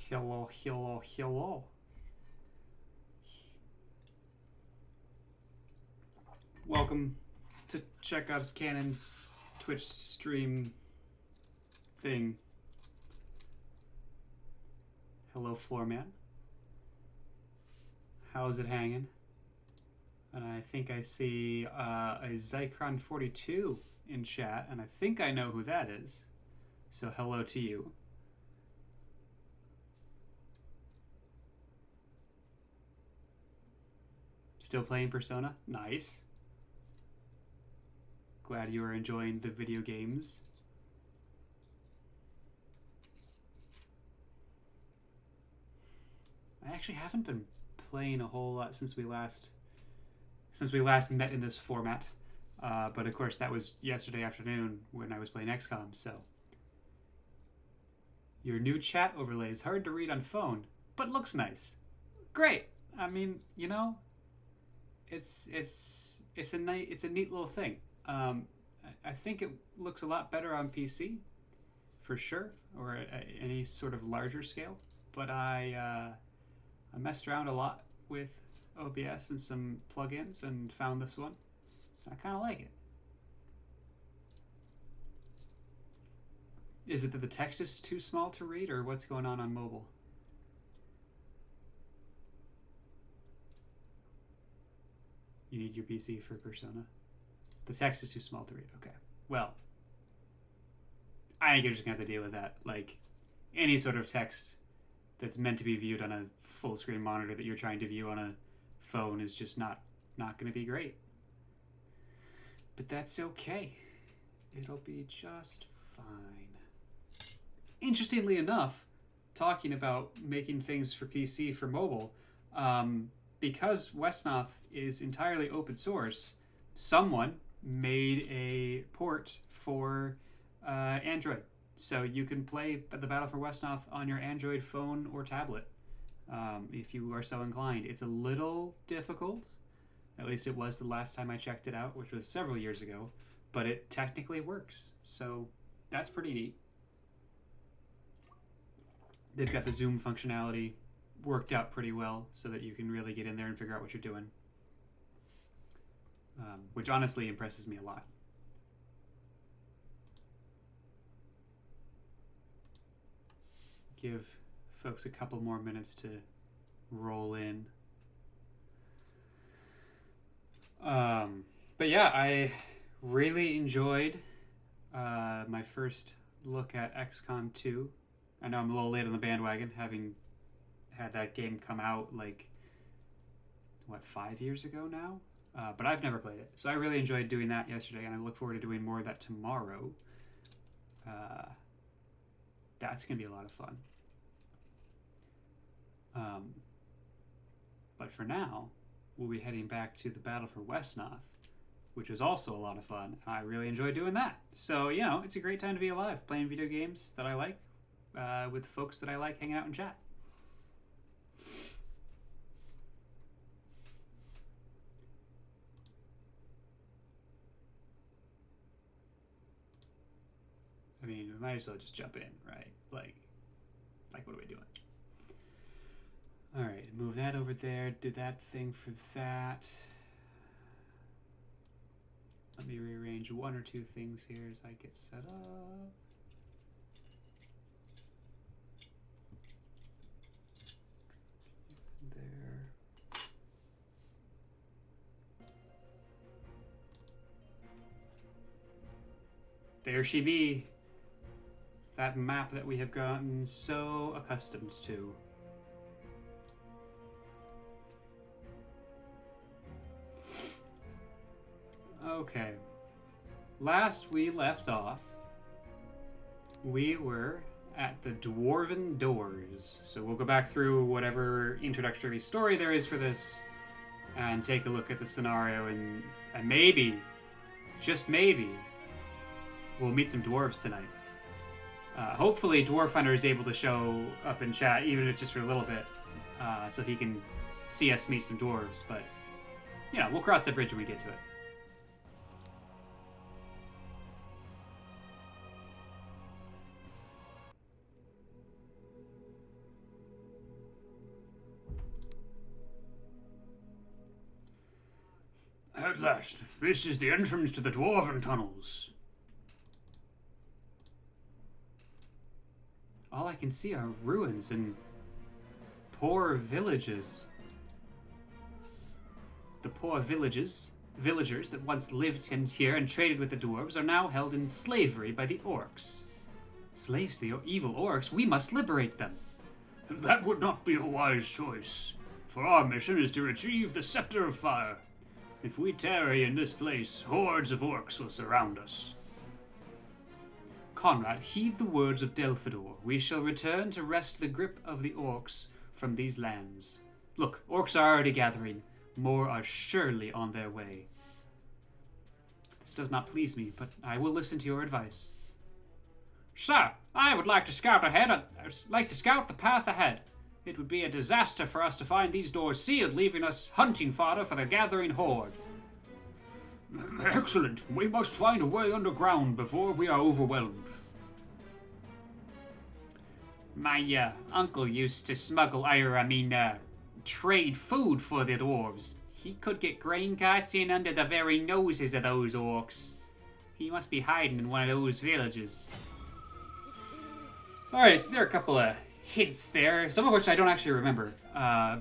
Hello, hello, hello. Welcome to Chekhov's Cannon's Twitch stream thing. Hello, Floorman. How's it hanging? And I think I see a Zycron42 in chat, and I think I know who that is. So hello to you. Still playing Persona? Nice. Glad you are enjoying the video games. I actually haven't been playing a whole lot since we last met in this format. But of course that was yesterday afternoon when I was playing XCOM, so. Your new chat overlay is hard to read on phone, but looks nice. Great. I mean, you know, it's a neat little thing. I think it looks a lot better on PC, for sure, or at any sort of larger scale. But I messed around a lot with OBS and some plugins and found this one. I kind of like it. Is it that the text is too small to read, or what's going on mobile? You need your PC for Persona. The text is too small to read. Okay. Well, I think you're just going to have to deal with that. Like, any sort of text that's meant to be viewed on a full screen monitor that you're trying to view on a phone is just not going to be great. But that's okay. It'll be just fine. Interestingly enough, talking about making things for PC for mobile, because Wesnoth is entirely open source, someone made a port for Android. So you can play The Battle for Wesnoth on your Android phone or tablet if you are so inclined. It's a little difficult. At least it was the last time I checked it out, which was several years ago. But it technically works. So that's pretty neat. They've got the zoom functionality worked out pretty well so that you can really get in there and figure out what you're doing. Which honestly impresses me a lot. Give folks a couple more minutes to roll in. But yeah, I really enjoyed my first look at XCOM 2. I know I'm a little late on the bandwagon, having had that game come out like, what, 5 years ago now? But I've never played it. So I really enjoyed doing that yesterday, and I look forward to doing more of that tomorrow. That's going to be a lot of fun. But for now, we'll be heading back to the Battle for Wesnoth, which was also a lot of fun. I really enjoyed doing that. So, you know, it's a great time to be alive, playing video games that I like, with folks that I like hanging out in chat. I mean, we might as well just jump in, right? Like what are we doing? All right, move that over there. Did that thing for that. Let me rearrange one or two things here as I get set up. There she be. That map that we have gotten so accustomed to. Okay. Last we left off, we were at the Dwarven Doors. So we'll go back through whatever introductory story there is for this and take a look at the scenario, and maybe, just maybe, we'll meet some dwarves tonight. Hopefully Dwarf Hunter is able to show up in chat, even if it's just for a little bit, so he can see us meet some dwarves. But, you know, we'll cross that bridge when we get to it. At last, this is the entrance to the dwarven tunnels. All I can see are ruins and poor villages. The poor villagers that once lived in here and traded with the dwarves are now held in slavery by the orcs. Slaves to the evil orcs, we must liberate them. That would not be a wise choice, for our mission is to retrieve the Scepter of Fire. If we tarry in this place, hordes of orcs will surround us. Conrad, heed the words of Delphidor. We shall return to wrest the grip of the orcs from these lands. Look, orcs are already gathering. More are surely on their way. This does not please me, but I will listen to your advice. Sir, I would like to scout the path ahead. It would be a disaster for us to find these doors sealed, leaving us hunting fodder for the gathering horde. Excellent. We must find a way underground before we are overwhelmed. My uncle used to smuggle trade food for the dwarves. He could get grain carts in under the very noses of those orcs. He must be hiding in one of those villages. Alright, so there are a couple of hints there, some of which I don't actually remember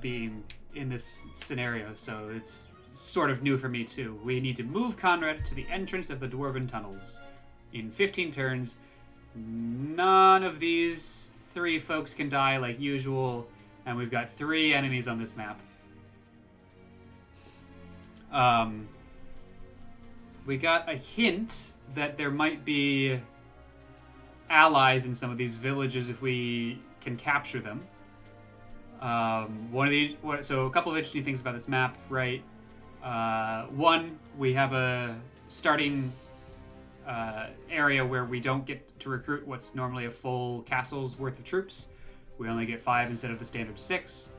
being in this scenario, so it's sort of new for me too. We need to move Conrad to the entrance of the dwarven tunnels in 15 turns. None of these 3 folks can die like usual, and we've got 3 enemies on this map. We got a hint that there might be allies in some of these villages if we can capture them. So a couple of interesting things about this map, right? One, we have a starting area where we don't get to recruit what's normally a full castle's worth of troops. We only get 5 instead of the standard 6.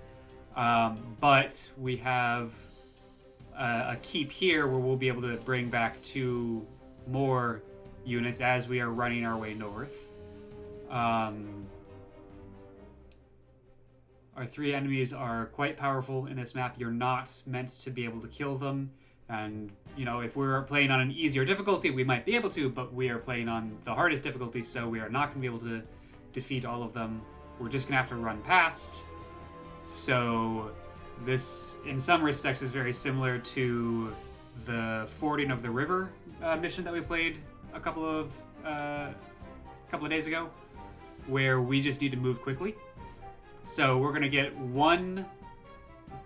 But we have a keep here where we'll be able to bring back 2 more units as we are running our way north. Our 3 enemies are quite powerful in this map. You're not meant to be able to kill them. And, you know, if we're playing on an easier difficulty, we might be able to, but we are playing on the hardest difficulty, so we are not going to be able to defeat all of them. We're just going to have to run past. So this, in some respects, is very similar to the fording of the river mission that we played a couple of days ago, where we just need to move quickly. So we're going to get 1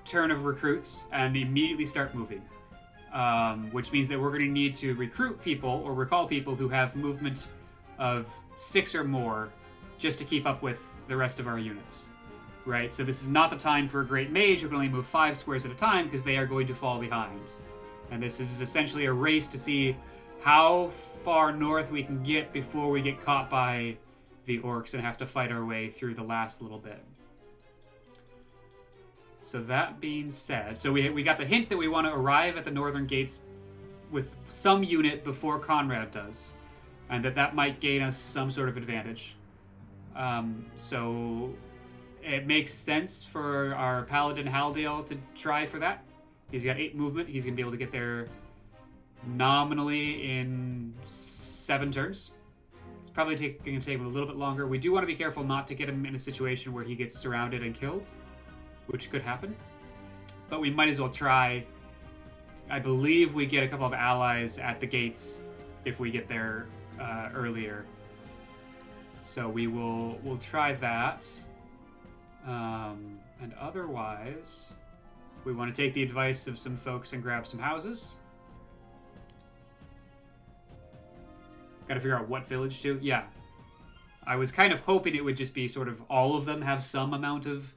turn of recruits and immediately start moving, which means that we're going to need to recruit people or recall people who have movement of 6 or more just to keep up with the rest of our units, right? So this is not the time for a great mage who can only move 5 squares at a time, because they are going to fall behind. And this is essentially a race to see how far north we can get before we get caught by the orcs and have to fight our way through the last little bit. So that being said, so we got the hint that we want to arrive at the northern gates with some unit before Conrad does, and that might gain us some sort of advantage. So it makes sense for our Paladin Haldiel to try for that. He's got 8 movement. He's going to be able to get there nominally in 7 turns. It's probably going to take him a little bit longer. We do want to be careful not to get him in a situation where he gets surrounded and killed, which could happen. But we might as well try. I believe we get a couple of allies at the gates if we get there earlier. So we'll try that. And otherwise, we want to take the advice of some folks and grab some houses. Got to figure out what village to. Yeah. I was kind of hoping it would just be sort of all of them have some amount of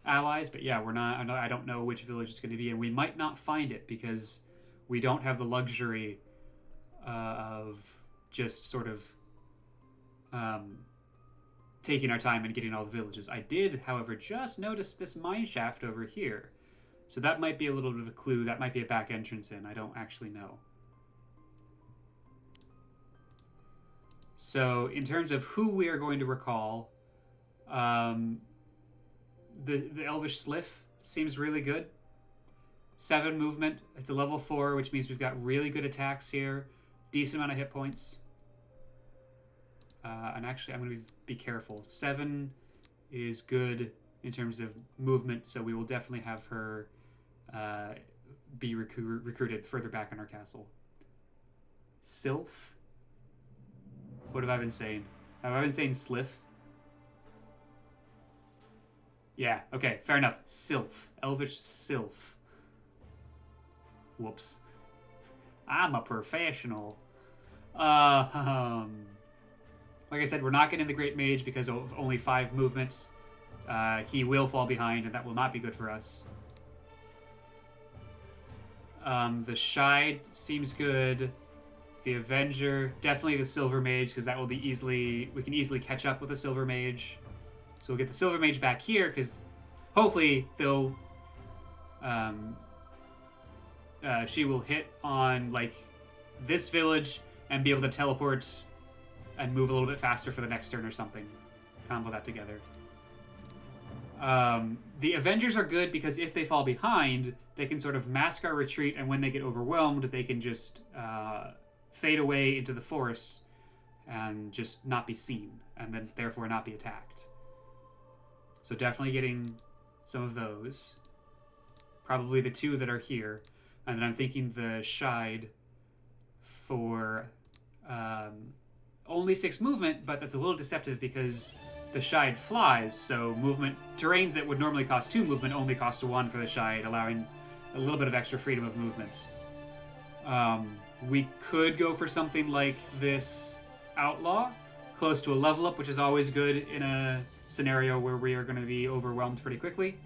allies, but yeah, we're not. I don't know which village it's going to be, and we might not find it because we don't have the luxury of just sort of taking our time and getting all the villages. I did, however, just notice this mine shaft over here, so that might be a little bit of a clue. That might be a back entrance in. I don't actually know. So in terms of who we are going to recall, the Elvish Sliff seems really good. 7 movement. It's a level 4, which means we've got really good attacks here. Decent amount of hit points. And actually, I'm going to be careful. 7 is good in terms of movement, so we will definitely have her be recruited further back in our castle. Sylph? What have I been saying? Have I been saying Sliff? Yeah, okay, fair enough. Sylph. Elvish Sylph. Whoops. I'm a professional. Like I said, we're not getting the Great Mage because of only 5 movement. He will fall behind, and that will not be good for us. The Shide seems good. The Avenger, definitely the Silver Mage, because that will be we can easily catch up with the Silver Mage. So we'll get the Silver Mage back here, because hopefully they'll... she will hit on, like, this village and be able to teleport and move a little bit faster for the next turn or something. Combo that together. The Avengers are good because if they fall behind, they can sort of mask our retreat, and when they get overwhelmed, they can just fade away into the forest and just not be seen, and then therefore not be attacked. So definitely getting some of those. Probably the 2 that are here. And then I'm thinking the Shide for only 6 movement, but that's a little deceptive because the Shide flies, so terrains that would normally cost 2 movement only cost 1 for the Shide, allowing a little bit of extra freedom of movement. We could go for something like this Outlaw, close to a level up, which is always good in a scenario where we are going to be overwhelmed pretty quickly.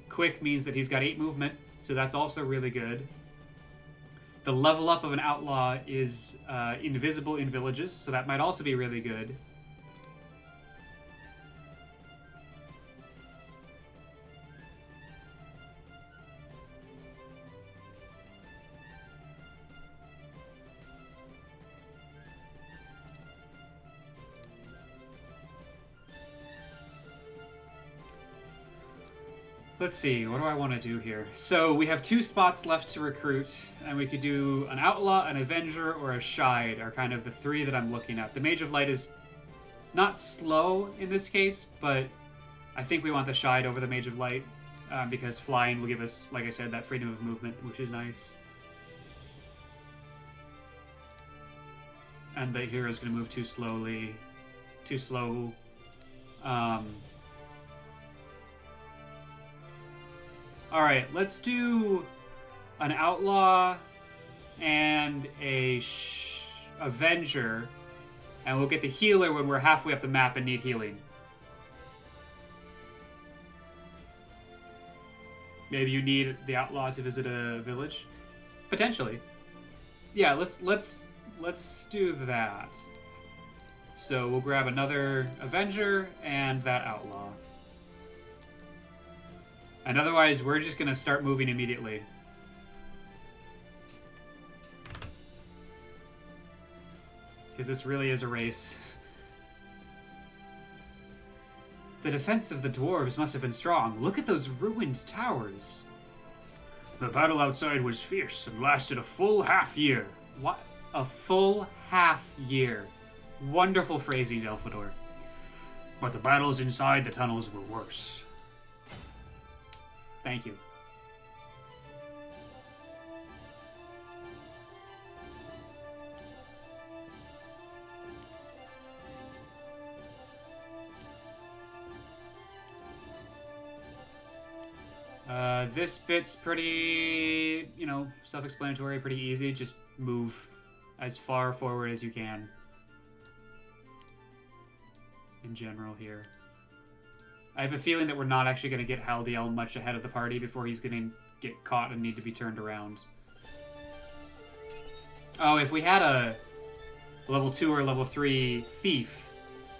Quick means that he's got 8 movement, so that's also really good. The level up of an Outlaw is invisible in villages, so that might also be really good. Let's see, what do I want to do here? So we have 2 spots left to recruit, and we could do an Outlaw, an Avenger, or a Shide are kind of the 3 that I'm looking at. The Mage of Light is not slow in this case, but I think we want the Shide over the Mage of Light, because flying will give us, like I said, that freedom of movement, which is nice. And the hero's going to move too slowly. Too slow. Alright, let's do an Outlaw and a Avenger, and we'll get the Healer when we're halfway up the map and need healing. Maybe you need the Outlaw to visit a village? Potentially. Yeah, let's do that. So we'll grab another Avenger and that Outlaw. And otherwise, we're just going to start moving immediately. Because this really is a race. The defense of the dwarves must have been strong. Look at those ruined towers. The battle outside was fierce and lasted a full half-year. What? A full half-year. Wonderful phrasing, Delphador. But the battles inside the tunnels were worse. Thank you. This bit's pretty, self-explanatory, pretty easy. Just move as far forward as you can. In general here. I have a feeling that we're not actually going to get Haldiel much ahead of the party before he's going to get caught and need to be turned around. Oh, if we had a level 2 or level 3 thief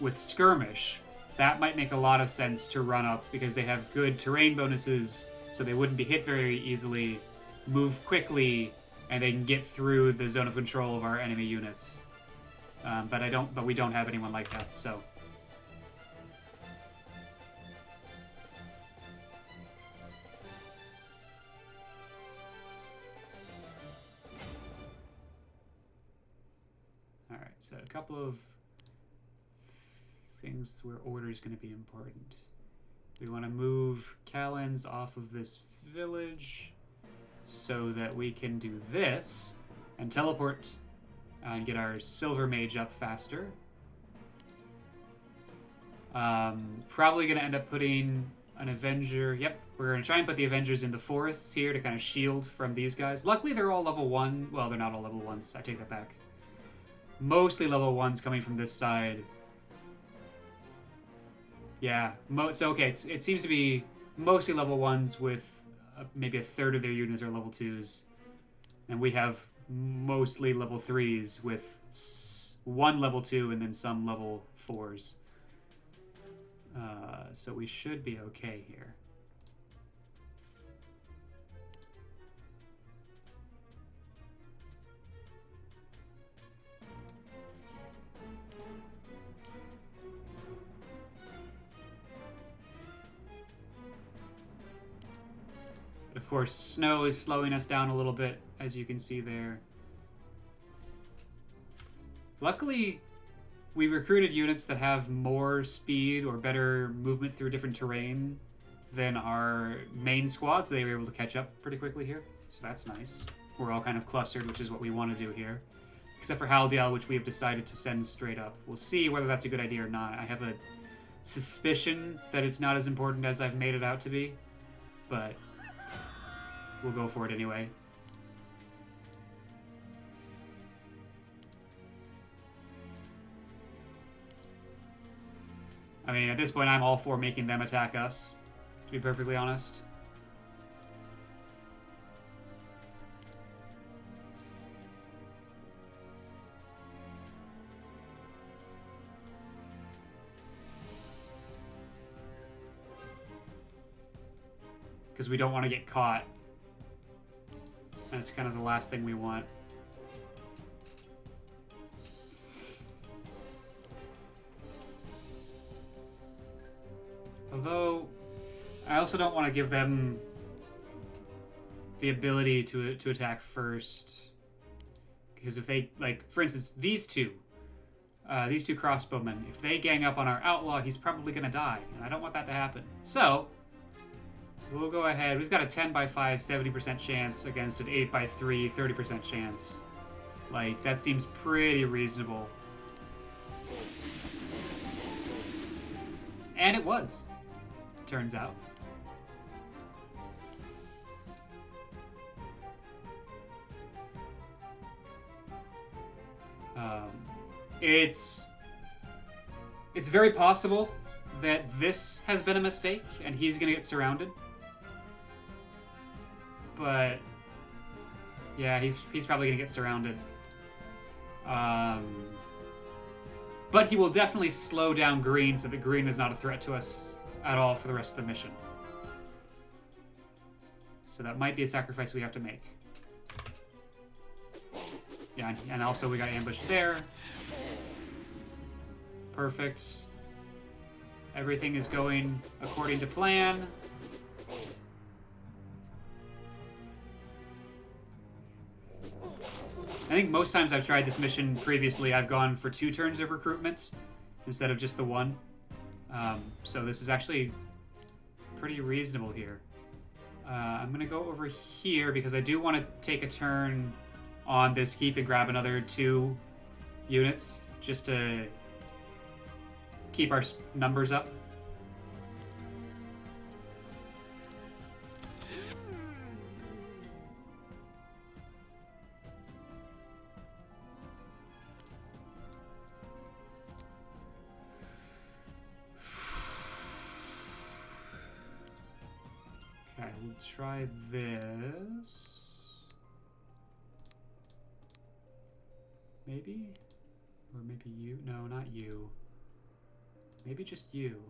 with skirmish, that might make a lot of sense to run up because they have good terrain bonuses, so they wouldn't be hit very easily, move quickly, and they can get through the zone of control of our enemy units. But we don't have anyone like that, so... So a couple of things where order is going to be important. We want to move Callens off of this village so that we can do this and teleport and get our silver mage up faster. Probably going to end up putting an Avenger. Yep, we're going to try and put the Avengers in the forests here to kind of shield from these guys. Luckily, they're all level 1. Well, they're not all level 1s. I take that back. Mostly level 1s coming from this side. Yeah, so okay, it seems to be mostly level 1s with maybe a third of their units are level 2s. And we have mostly level 3s with one level 2 and then some level 4s. So we should be okay here. Of course, snow is slowing us down a little bit, as you can see there. Luckily, we recruited units that have more speed or better movement through different terrain than our main squad, so they were able to catch up pretty quickly here. So that's nice. We're all kind of clustered, which is what we want to do here. Except for Haldial, which we have decided to send straight up. We'll see whether that's a good idea or not. I have a suspicion that it's not as important as I've made it out to be, but we'll go for it anyway. I mean, at this point, I'm all for making them attack us, to be perfectly honest. Because we don't want to get caught. That's kind of the last thing we want. Although, I also don't want to give them the ability to attack first. Because if they, like, for instance, these two crossbowmen, if they gang up on our outlaw, he's probably going to die. And I don't want that to happen. So, we'll go ahead. We've got a 10 by 5, 70% chance against an 8 by 3, 30% chance. Like, that seems pretty reasonable. And it was, turns out. It's very possible that this has been a mistake and he's going to get surrounded. But yeah, he's probably going to get surrounded. But he will definitely slow down green so that green is not a threat to us at all for the rest of the mission. So that might be a sacrifice we have to make. Yeah, and also we got ambushed there. Perfect. Everything is going according to plan. I think most times I've tried this mission previously, I've gone for 2 turns of recruitment instead of just the 1. So this is actually pretty reasonable here. I'm going to go over here because I do want to take a turn on this keep and grab another 2 units just to keep our numbers up. Okay, we'll try this. Maybe? Or maybe you? No, not you. Maybe just you.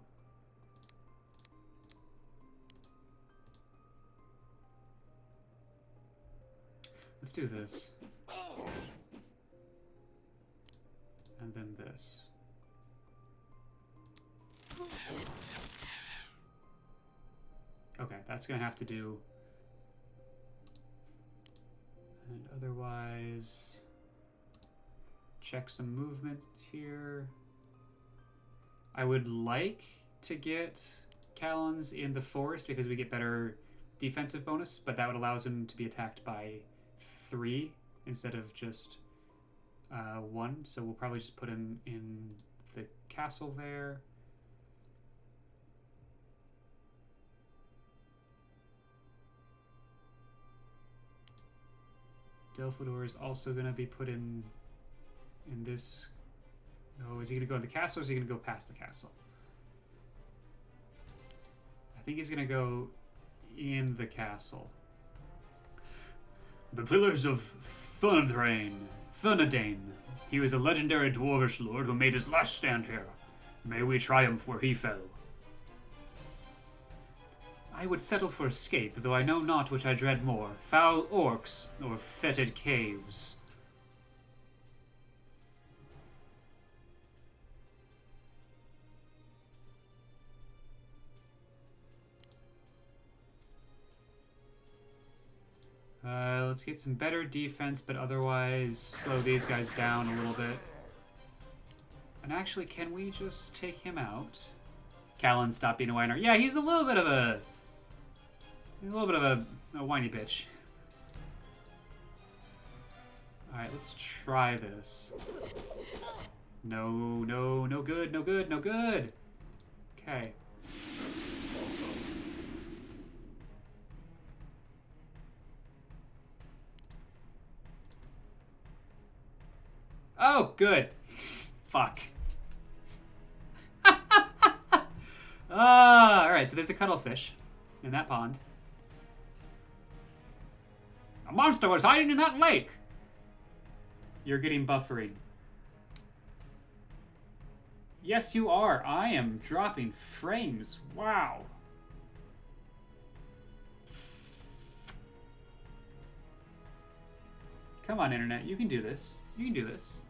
Let's do this. And then this. Okay, that's gonna have to do. And otherwise, check some movement here. I would like to get Callans in the forest because we get better defensive bonus, but that would allow him to be attacked by 3 instead of just 1. So we'll probably just put him in the castle there. Delphador is also going to be put in this. Oh, is he going to go in the castle or is he going to go past the castle? I think he's going to go in the castle. The Pillars of Thunadane. He was a legendary dwarvish lord who made his last stand here. May we triumph where he fell. I would settle for escape, though I know not which I dread more, foul orcs or fetid caves. Let's get some better defense, but otherwise slow these guys down a little bit. And actually, can we just take him out? Callan, stop being a whiner. Yeah, he's a little bit of a whiny bitch. Alright, let's try this. No good, no good, no good. Okay. Oh, good. Fuck. Alright, so there's a cuttlefish in that pond. A monster was hiding in that lake. You're getting buffering. Yes, you are. I am dropping frames. Wow. Come on, internet. You can do this. You can do this.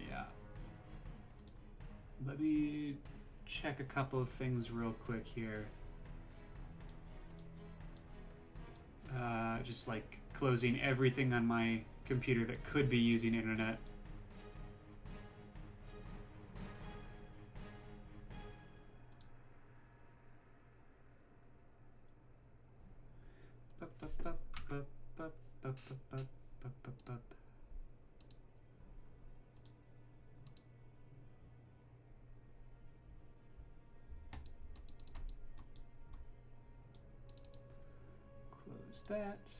Yeah. Let me check a couple of things real quick here. Just like closing everything on my computer that could be using internet. Close that.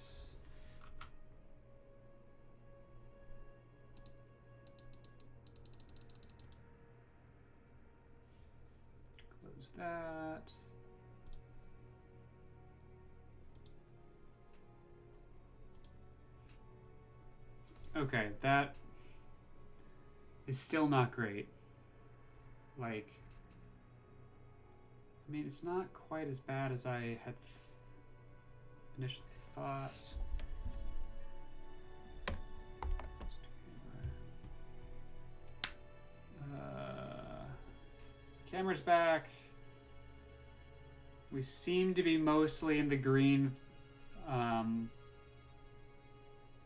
Close that. Okay, that is still not great. Like, I mean, it's not quite as bad as I had initially thought. Camera's back. We seem to be mostly in the green.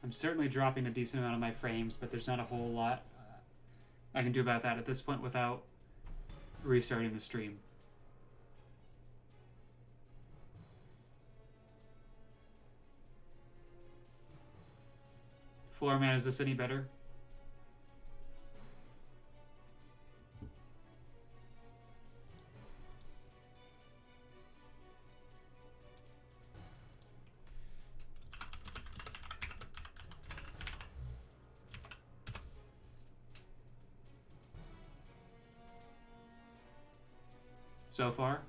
I'm certainly dropping a decent amount of my frames, but there's not a whole lot I can do about that at this point without restarting the stream. Floorman, is this any better? So far?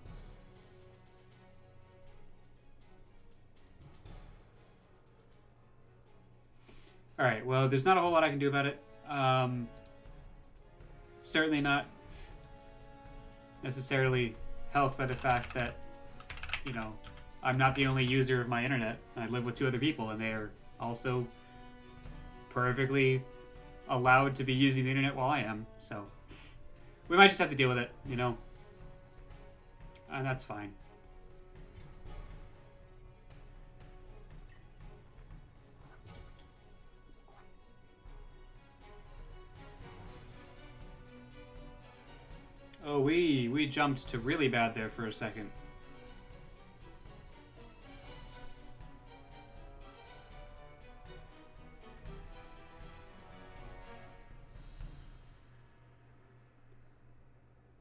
Alright, well, there's not a whole lot I can do about it. Certainly not necessarily helped by the fact that, you know, I'm not the only user of my internet. I live with 2 other people, and they are also perfectly allowed to be using the internet while I am. So we might just have to deal with it, you know? And that's fine. we jumped to really bad there for a second.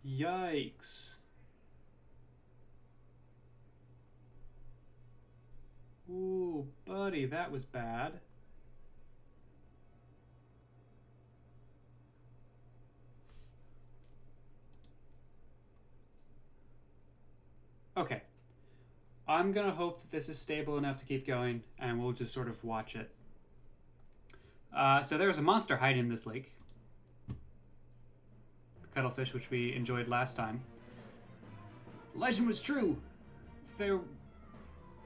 Yikes. Ooh, buddy, that was bad. Okay. I'm gonna hope that this is stable enough to keep going, and we'll just sort of watch it. So there was a monster hiding in this lake. The cuttlefish, which we enjoyed last time. The legend was true. There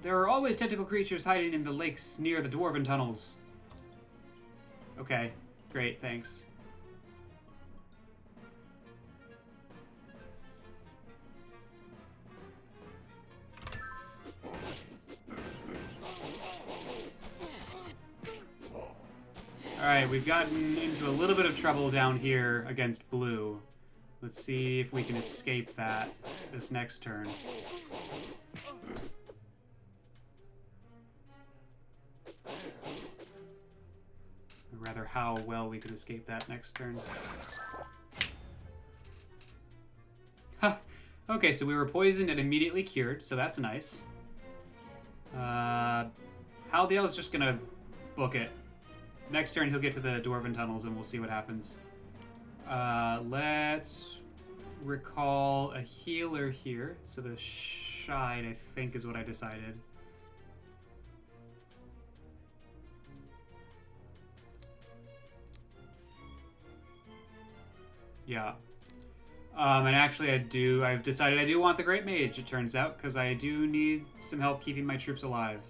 are always tentacle creatures hiding in the lakes near the dwarven tunnels. Okay, great, thanks. Alright, we've gotten into a little bit of trouble down here against blue. Let's see if we can escape that this next turn. Or rather, how well we can escape that next turn. Huh. Okay, so we were poisoned and immediately cured, so that's nice. Haldiel's just gonna book it. Next turn, he'll get to the dwarven tunnels, and we'll see what happens. Let's recall a healer here. So the shine, I think, is what I decided. Yeah. And actually, I've decided I do want the Great Mage, it turns out, because I do need some help keeping my troops alive.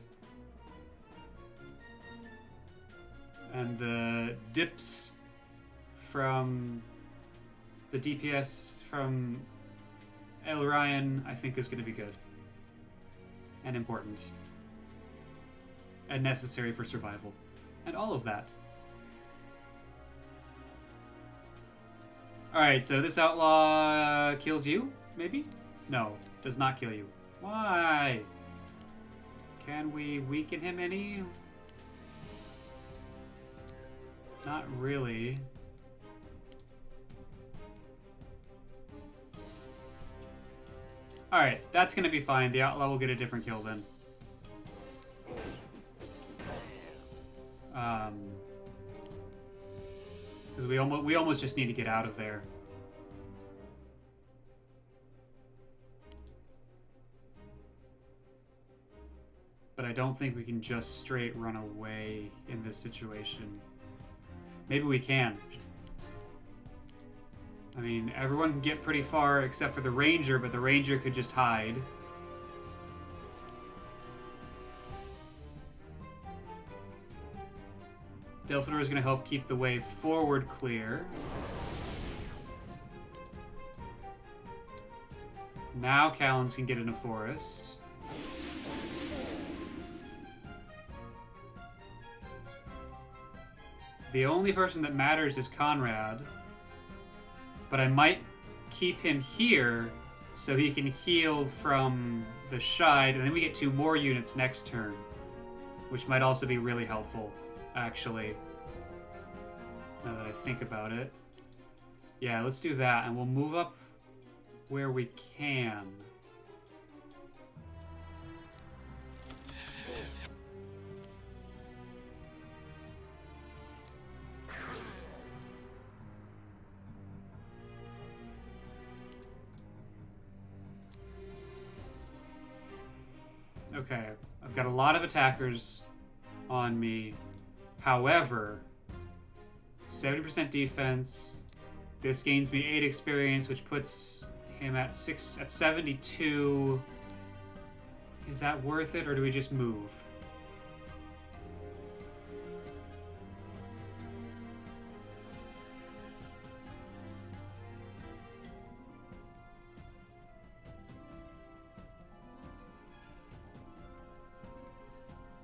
And the dips from the DPS from El Ryan, I think, is going to be good. And important. And necessary for survival. And all of that. Alright, so this outlaw kills you, maybe? No, does not kill you. Why? Can we weaken him any? Not really. Alright, that's gonna be fine. The outlaw will get a different kill then. Because we almost just need to get out of there. But I don't think we can just straight run away in this situation. Maybe we can. I mean, everyone can get pretty far except for the ranger, but the ranger could just hide. Delphinor is going to help keep the way forward clear. Now Callens can get in a forest. The only person that matters is Conrad. But I might keep him here so he can heal from the Shide, and then we get 2 more units next turn, which might also be really helpful, actually. Now that I think about it. Yeah, let's do that, and we'll move up where we can. Okay, I've got a lot of attackers on me. However, 70% defense. This gains me 8 experience, which puts him at 72. Is that worth it, or do we just move?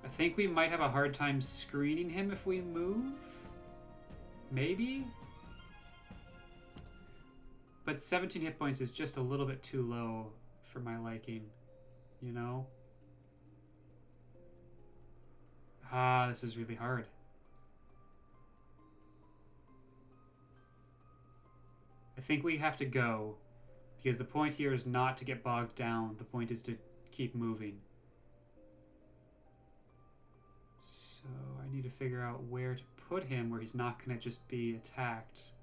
I think we might have a hard time screening him if we move. Maybe? But 17 hit points is just a little bit too low for my liking, you know? Ah, this is really hard. I think we have to go, because the point here is not to get bogged down. The point is to keep moving. So I need to figure out where to put him where he's not going to just be attacked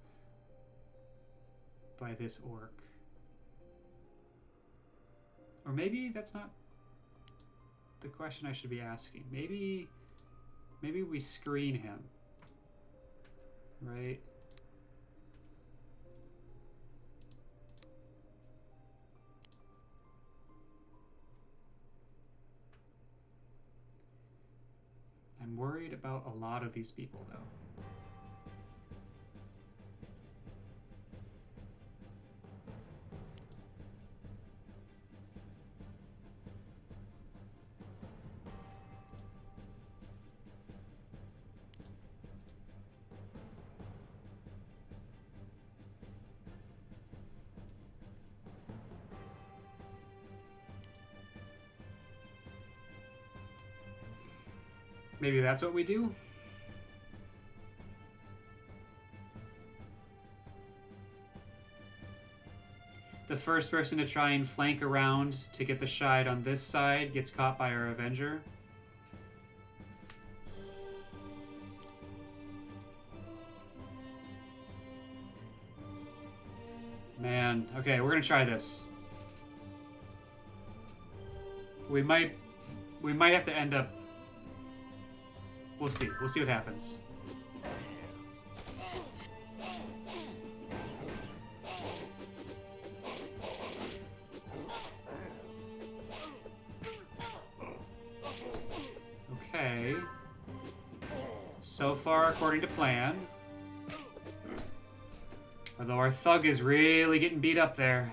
by this orc. Or maybe that's not the question I should be asking. Maybe we screen him, right? I'm worried about a lot of these people, though. Maybe that's what we do? The first person to try and flank around to get the shide on this side gets caught by our Avenger. Man, okay, we're gonna try this. We might have to end up... We'll see. We'll see what happens. Okay. So far, according to plan. Although our thug is really getting beat up there.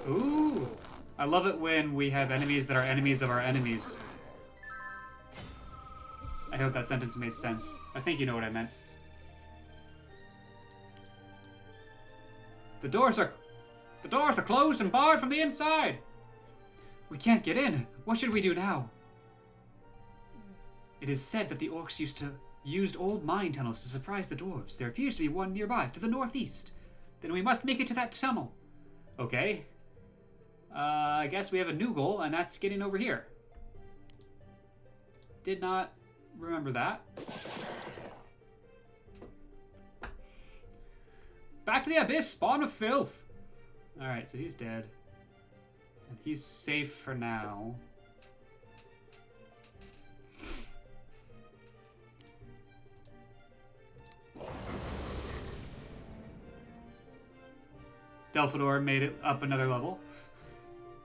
Ooh! I love it when we have enemies that are enemies of our enemies. I hope that sentence made sense. I think you know what I meant. The doors are closed and barred from the inside! We can't get in! What should we do now? It is said that the orcs used old mine tunnels to surprise the dwarves. There appears to be one nearby, to the northeast. Then we must make it to that tunnel. Okay. I guess we have a new goal, and that's getting over here. Did not remember that. Back to the abyss, spawn of filth. Alright, so he's dead. And he's safe for now. Delphador made it up another level.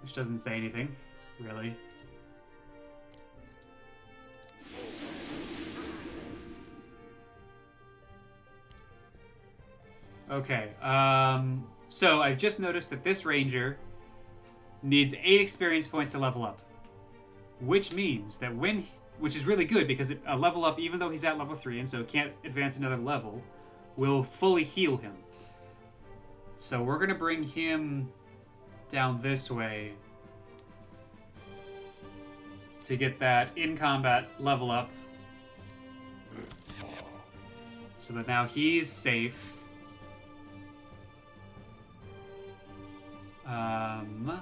Which doesn't say anything, really. Okay, so I've just noticed that this ranger needs 8 experience points to level up. Which means that which is really good because a level up, even though he's at level 3 and so can't advance another level, will fully heal him. So we're gonna bring him down this way to get that in-combat level up so that now he's safe. Oh.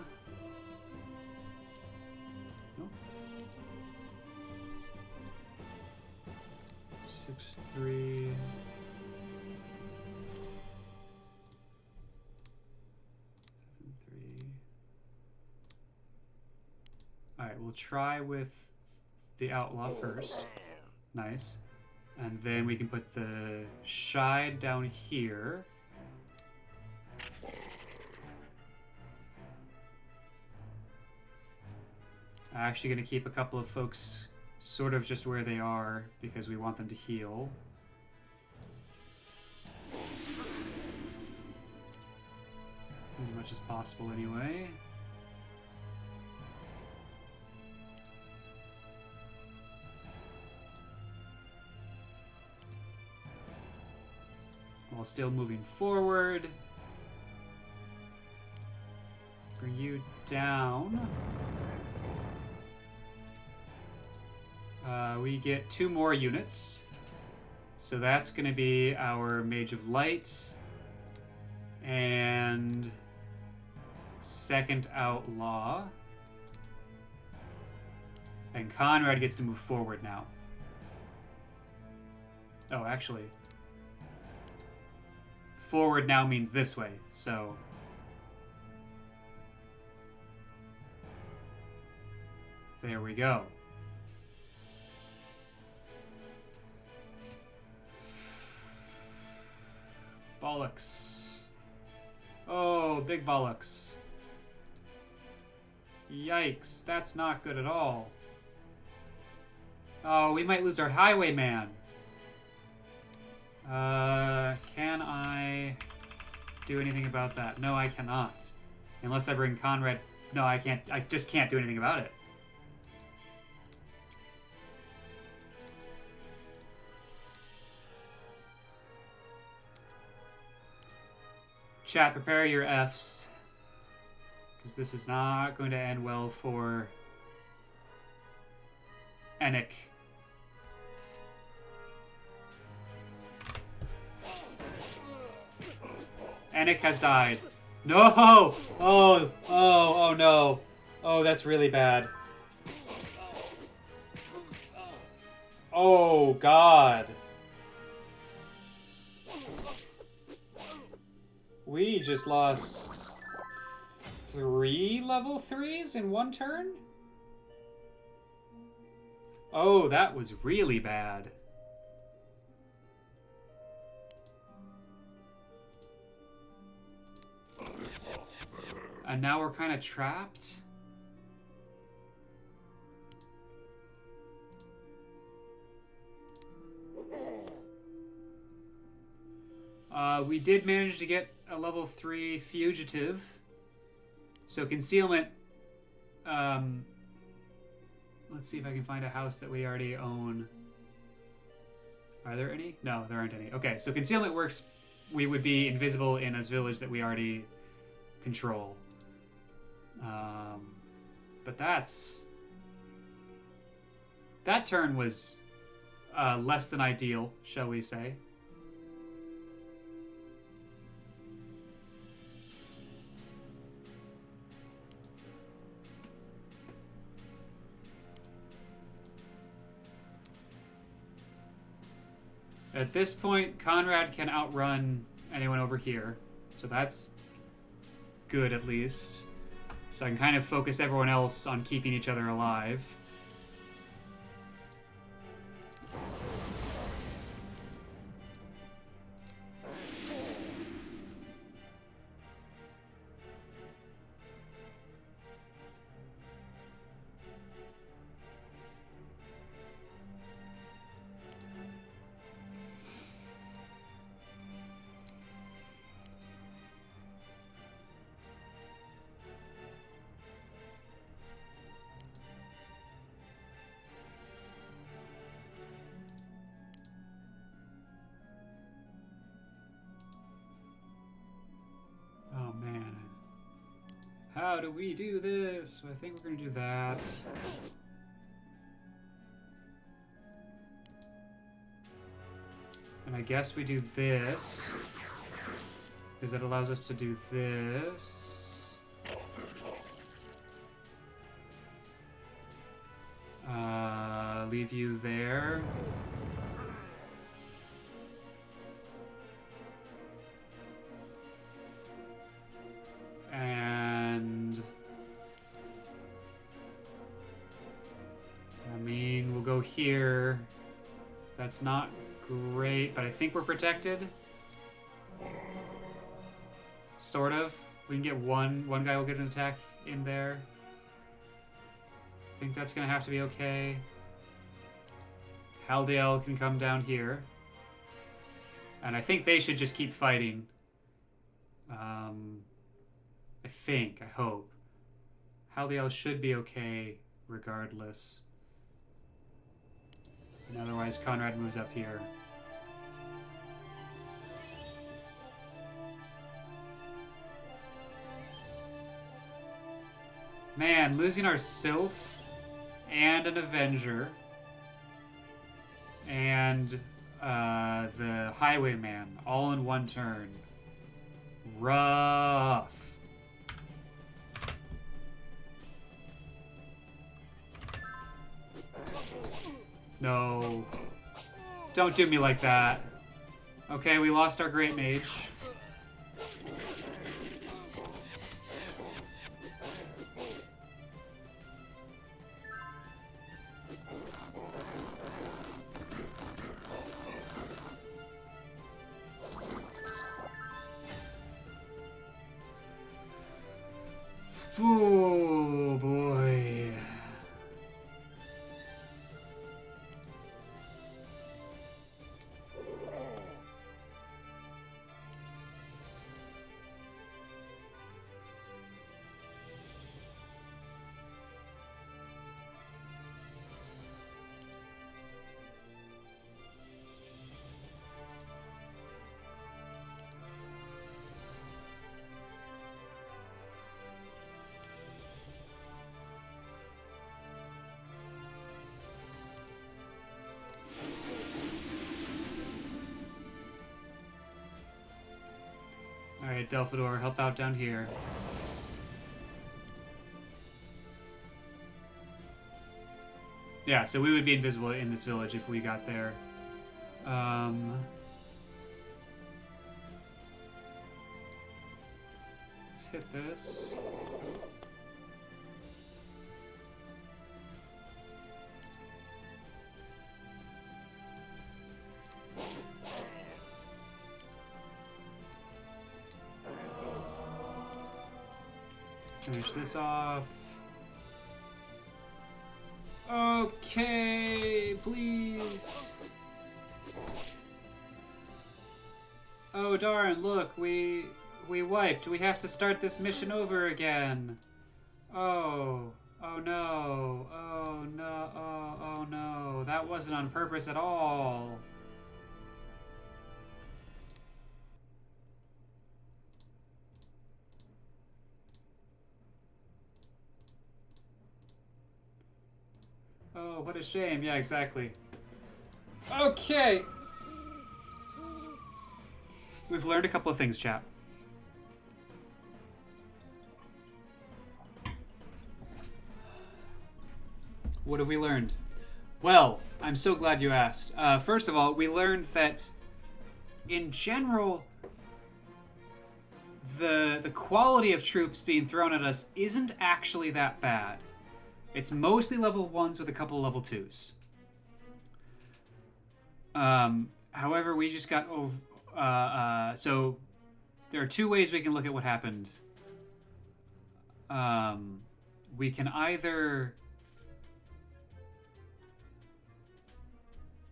6-3. Alright, we'll try with the outlaw first. Nice. And then we can put the shide down here. I'm actually going to keep a couple of folks sort of just where they are because we want them to heal. As much as possible anyway. still moving forward. Bring you down. We get 2 more units. So that's going to be our Mage of Light. And second Outlaw. And Conrad gets to move forward now. Oh, actually. Forward now means this way, so... There we go. Bollocks. Oh, big bollocks. Yikes, that's not good at all. Oh, we might lose our highwayman. Can I do anything about that? No, I cannot. Unless I bring Conrad... No, I can't. I just can't do anything about it. Chat, prepare your Fs. Because this is not going to end well for... Enoch. Enoch has died. No! Oh no. Oh, that's really bad. Oh, God. We just lost 3 level 3s in 1 turn? Oh, that was really bad. And now we're kind of trapped. We did manage to get a level 3 fugitive. So concealment... let's see if I can find a house that we already own. Are there any? No, there aren't any. Okay, so concealment works. We would be invisible in a village that we already control. But that's... That turn was less than ideal, shall we say. At this point, Conrad can outrun anyone over here. So that's good, at least. So I can kind of focus everyone else on keeping each other alive. Oh man. How do we do this? I think we're gonna do that. And I guess we do this. Because that allows us to do this. Leave you there. And I mean, we'll go here. That's not great, but I think we're protected. Sort of. We can get one guy will get an attack in there. I think that's gonna have to be okay. Haldiel can come down here. And I think they should just keep fighting. I think, I hope. Haldiel should be okay regardless. And otherwise, Conrad moves up here. Man, losing our Sylph and an Avenger and the Highwayman all in one turn. Rough. No. Don't do me like that. Okay, we lost our Great Mage. Oh boy. Alright, Delphador, help out down here. Yeah, so we would be invisible in this village if we got there. Let's hit this. Finish this off. Okay, please. Oh darn, look, we wiped. We have to start this mission over again. Oh no. Oh no. Oh no. That wasn't on purpose at all. Oh, what a shame. Yeah, exactly. Okay. We've learned a couple of things, chat. What have we learned? Well, I'm so glad you asked. First of all, we learned that, in general, the quality of troops being thrown at us isn't actually that bad. It's mostly level 1s with a couple level 2s. However, we just got over... so, there are two ways we can look at what happened. We can either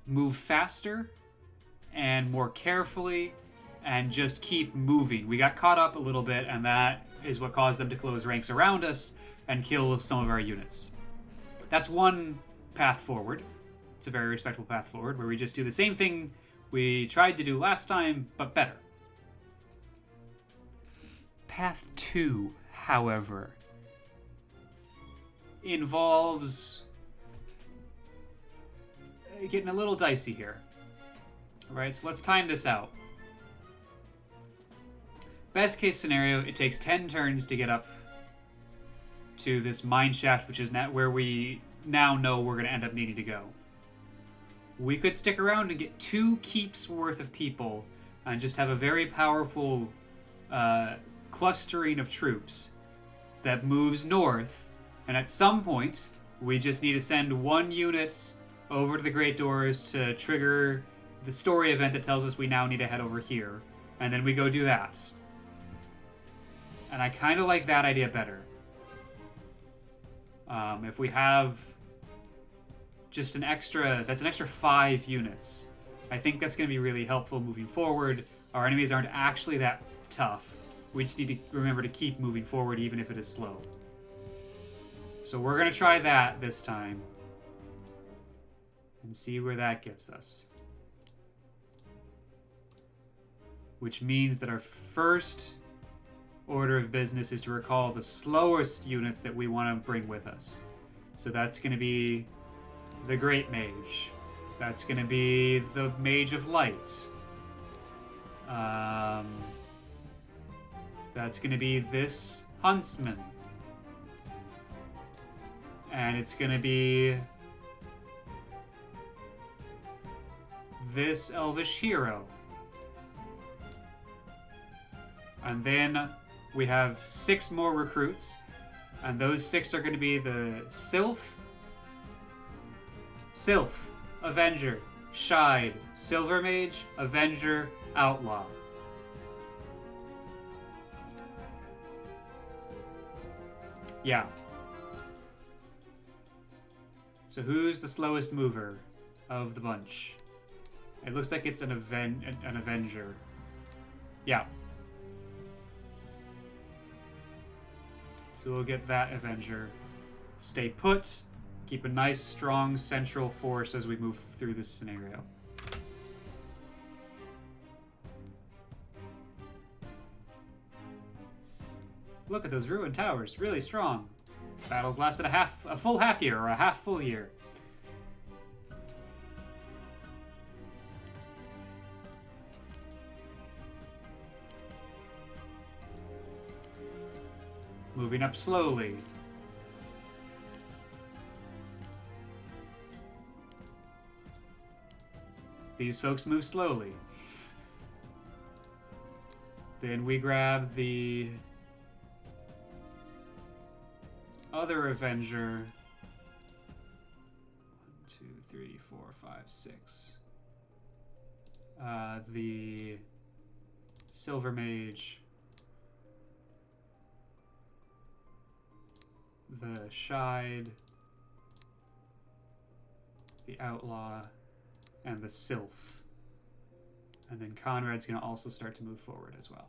move faster and more carefully and just keep moving. We got caught up a little bit, and that is what caused them to close ranks around us and kill some of our units. That's one path forward. It's a very respectable path forward, where we just do the same thing we tried to do last time, but better. Path 2, however, involves getting a little dicey here. Alright, so let's time this out. Best case scenario, it takes 10 turns to get up to this mine shaft, which is where we now know we're going to end up needing to go. We could stick around and get 2 keeps worth of people and just have a very powerful clustering of troops that moves north, and at some point we just need to send 1 unit over to the Great Doors to trigger the story event that tells us we now need to head over here, and then we go do that. And I kind of like that idea better. If we have just that's an extra 5 units. I think that's going to be really helpful moving forward. Our enemies aren't actually that tough. We just need to remember to keep moving forward even if it is slow. So we're going to try that this time and see where that gets us. Which means that our first order of business is to recall the slowest units that we want to bring with us. So that's going to be the Great Mage. That's going to be the Mage of Light. That's going to be this Huntsman. And it's going to be this Elvish Hero. And then we have 6 more recruits. And those 6 are going to be the Sylph, Avenger, Shide, Silver Mage, Avenger, Outlaw. Yeah. So who's the slowest mover of the bunch? It looks like it's an Avenger. Yeah. So we'll get that Avenger. Stay put. Keep a nice, strong central force as we move through this scenario. Look at those ruined towers. Really strong. Battles lasted a full half year, or a half full year. Moving up slowly. These folks move slowly. Then we grab the other Avenger. 1, 2, 3, 4, 5, 6. The Silver Mage. The Shide. The Outlaw. And the Sylph. And then Conrad's going to also start to move forward as well.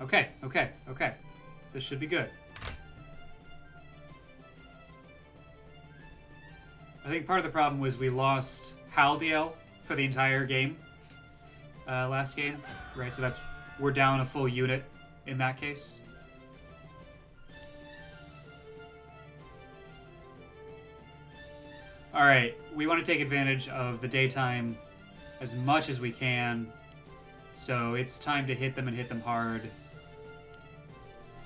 Okay. Okay. This should be good. I think part of the problem was we lost Haldiel for the entire game. Last game. Right, so we're down a full unit in that case. Alright, we want to take advantage of the daytime as much as we can. So it's time to hit them and hit them hard.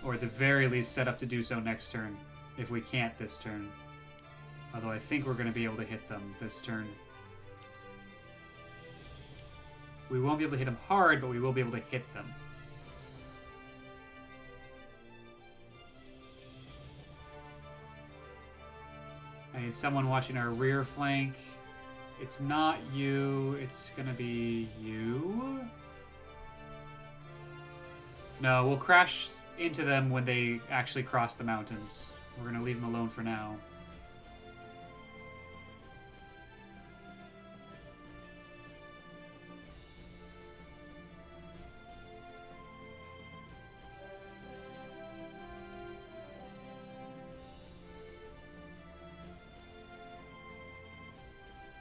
Or at the very least set up to do so next turn, if we can't this turn. Although I think we're going to be able to hit them this turn. We won't be able to hit them hard, but we will be able to hit them. I need someone watching our rear flank. It's not you, it's going to be you. No, we'll crash into them when they actually cross the mountains. We're going to leave them alone for now.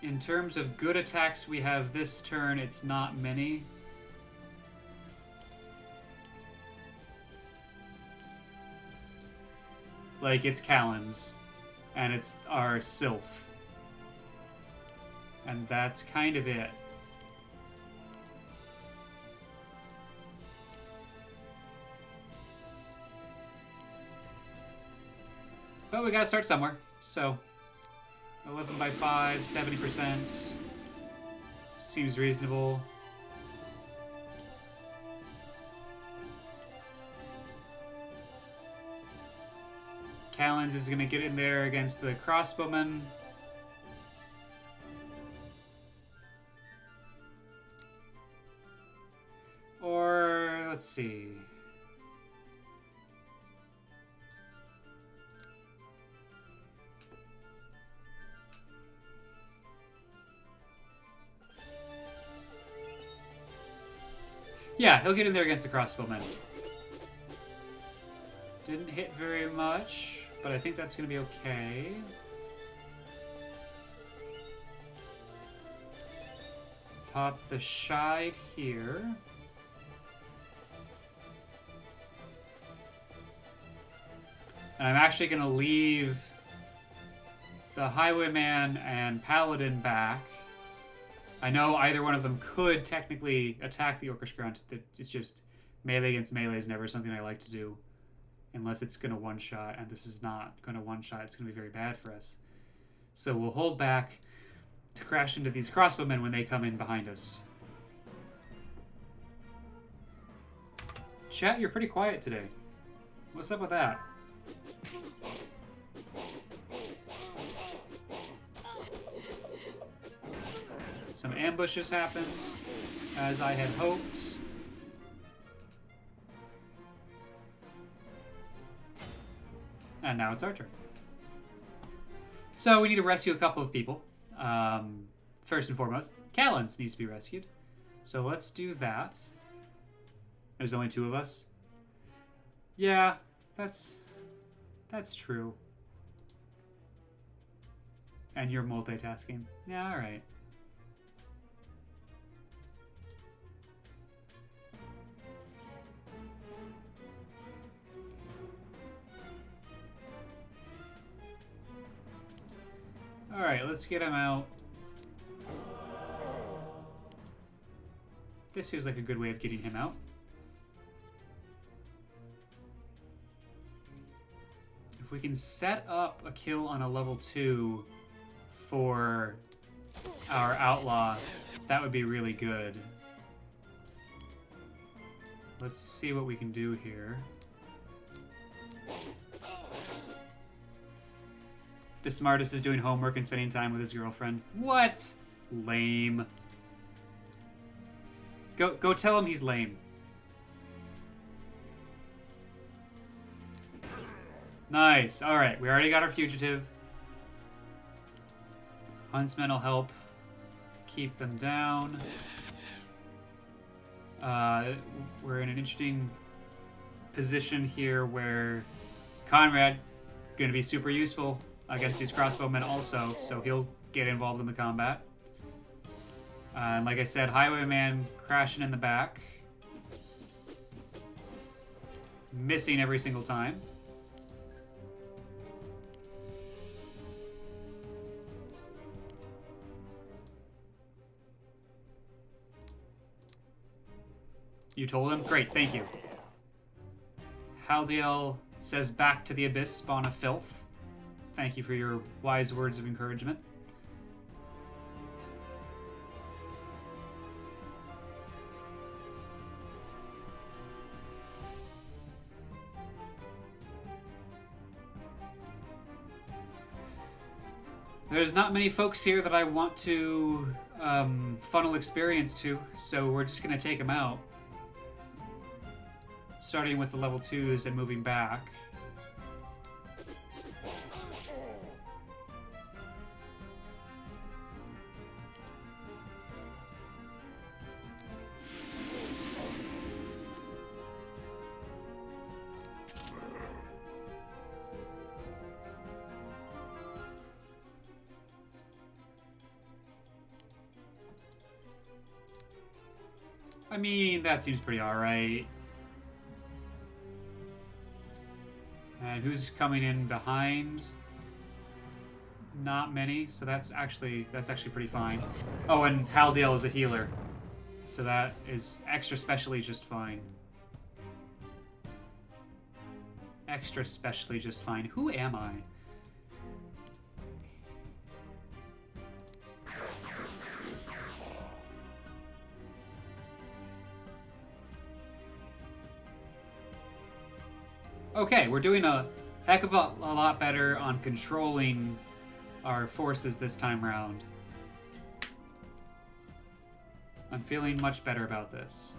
In terms of good attacks we have this turn, it's not many. Like, it's Callan's, and it's our Sylph. And that's kind of it. But we gotta start somewhere. So, 11 by 5, 70%. Seems reasonable. Callens is gonna get in there against the crossbowmen. Or, let's see. Yeah, he'll get in there against the crossbowmen. Didn't hit very much, but I think that's going to be okay. Pop the Shide here. And I'm actually going to leave the Highwayman and Paladin back. I know either one of them could technically attack the Orcish Grunt. It's just melee against melee is never something I like to do. Unless it's going to one-shot, and this is not going to one-shot. It's going to be very bad for us. So we'll hold back to crash into these crossbowmen when they come in behind us. Chat, you're pretty quiet today. What's up with that? Some ambushes happened, as I had hoped. And now it's our turn. So we need to rescue a couple of people. First and foremost, Callens needs to be rescued. So let's do that. There's only 2 of us. Yeah, that's true. And you're multitasking. Yeah, alright. Alright, let's get him out. This feels like a good way of getting him out. If we can set up a kill on a level 2 for our outlaw, that would be really good. Let's see what we can do here. DeSmartus is doing homework and spending time with his girlfriend. What? Lame. Go tell him he's lame. Nice. Alright, we already got our fugitive. Huntsmen will help keep them down. We're in an interesting position here where Conrad going to be super useful against these crossbowmen also, so he'll get involved in the combat. And like I said, Highwayman crashing in the back. Missing every single time. You told him? Great, thank you. Haldiel says, back to the abyss, spawn of filth. Thank you for your wise words of encouragement. There's not many folks here that I want to funnel experience to, so we're just going to take them out. Starting with the level 2s and moving back. I mean, that seems pretty alright. And who's coming in behind? Not many, so that's actually pretty fine. Oh, and Haldiel is a healer. So that is extra specially just fine. Extra specially just fine. Who am I? Okay, we're doing a heck of a lot better on controlling our forces this time round. I'm feeling much better about this.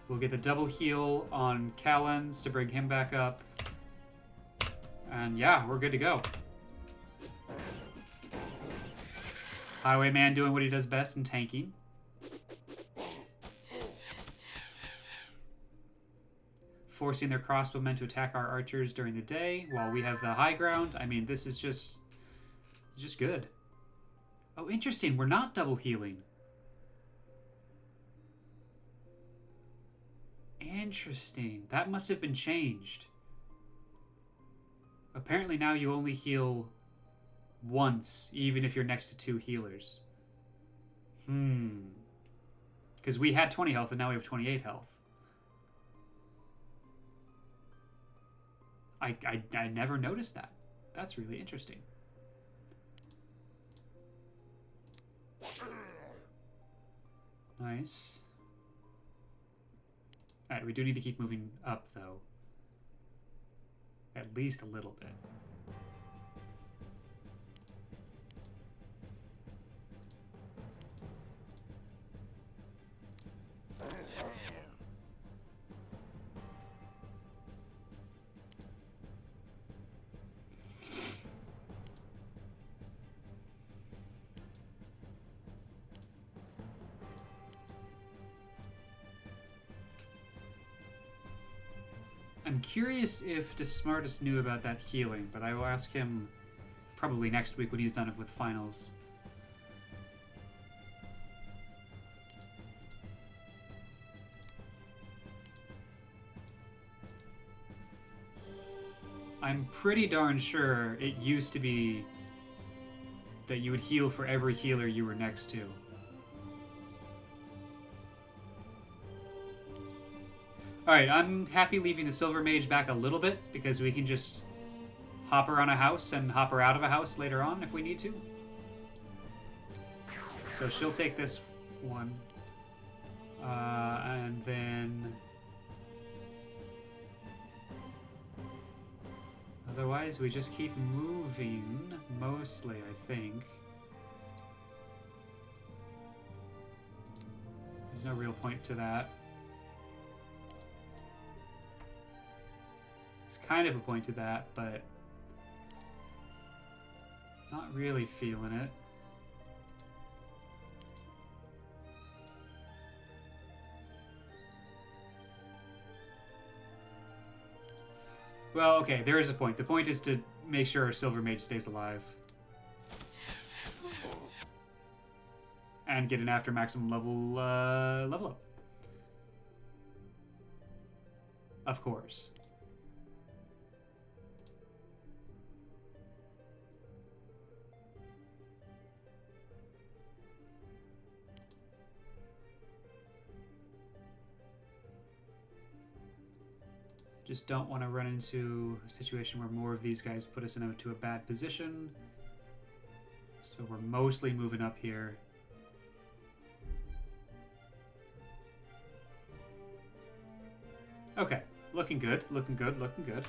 We'll get the double heal on Callens to bring him back up. And yeah, we're good to go. Highwayman doing what he does best in tanking. Forcing their crossbowmen to attack our archers during the day while we have the high ground. I mean, this is just good. Oh, interesting. We're not double healing. Interesting. That must have been changed. Apparently now you only heal once, even if you're next to two healers. Because we had 20 health and now we have 28 health. I never noticed that. That's really interesting. Nice. Alright, we do need to keep moving up, though. At least a little bit. I'm curious if Desmartus knew about that healing, but I will ask him probably next week when he's done with finals. I'm pretty darn sure it used to be that you would heal for every healer you were next to. Alright, I'm happy leaving the Silver Mage back a little bit, because we can just hop her on a house and hop her out of a house later on if we need to. So she'll take this one. And then... Otherwise, we just keep moving, mostly, I think. There's no real point to that. Kind of a point to that, but not really feeling it. Well, okay, there is a point. The point is to make sure our Silver Mage stays alive. And get an after maximum level up. Of course. Just don't want to run into a situation where more of these guys put us into a bad position. So we're mostly moving up here. Okay, looking good, looking good, looking good.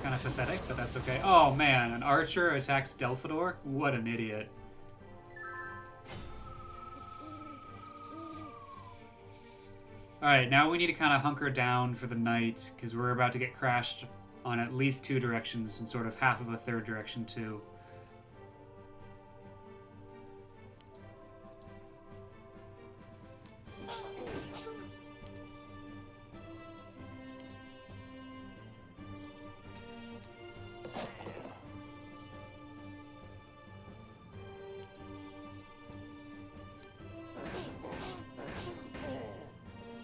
Kind of pathetic, but that's okay. Oh man, an archer attacks Delphador? What an idiot. Alright, now we need to kind of hunker down for the night, because we're about to get crashed on at least two directions and sort of half of a third direction too.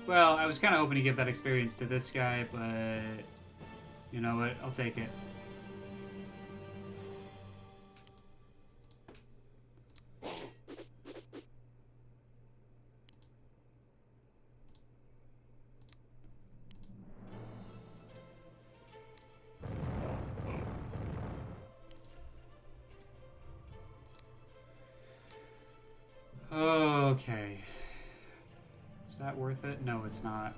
Well, I was kind of hoping to give that experience to this guy, but you know what? I'll take it. Okay. Is that worth it? No, it's not.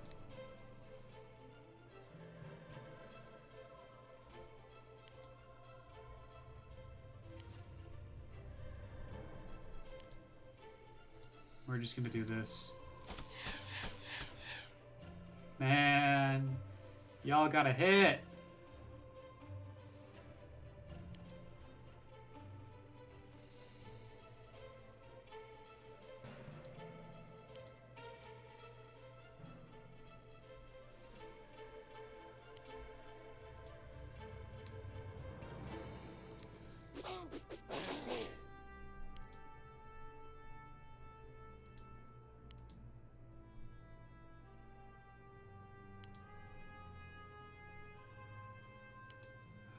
We're just gonna do this. Man, y'all got a hit.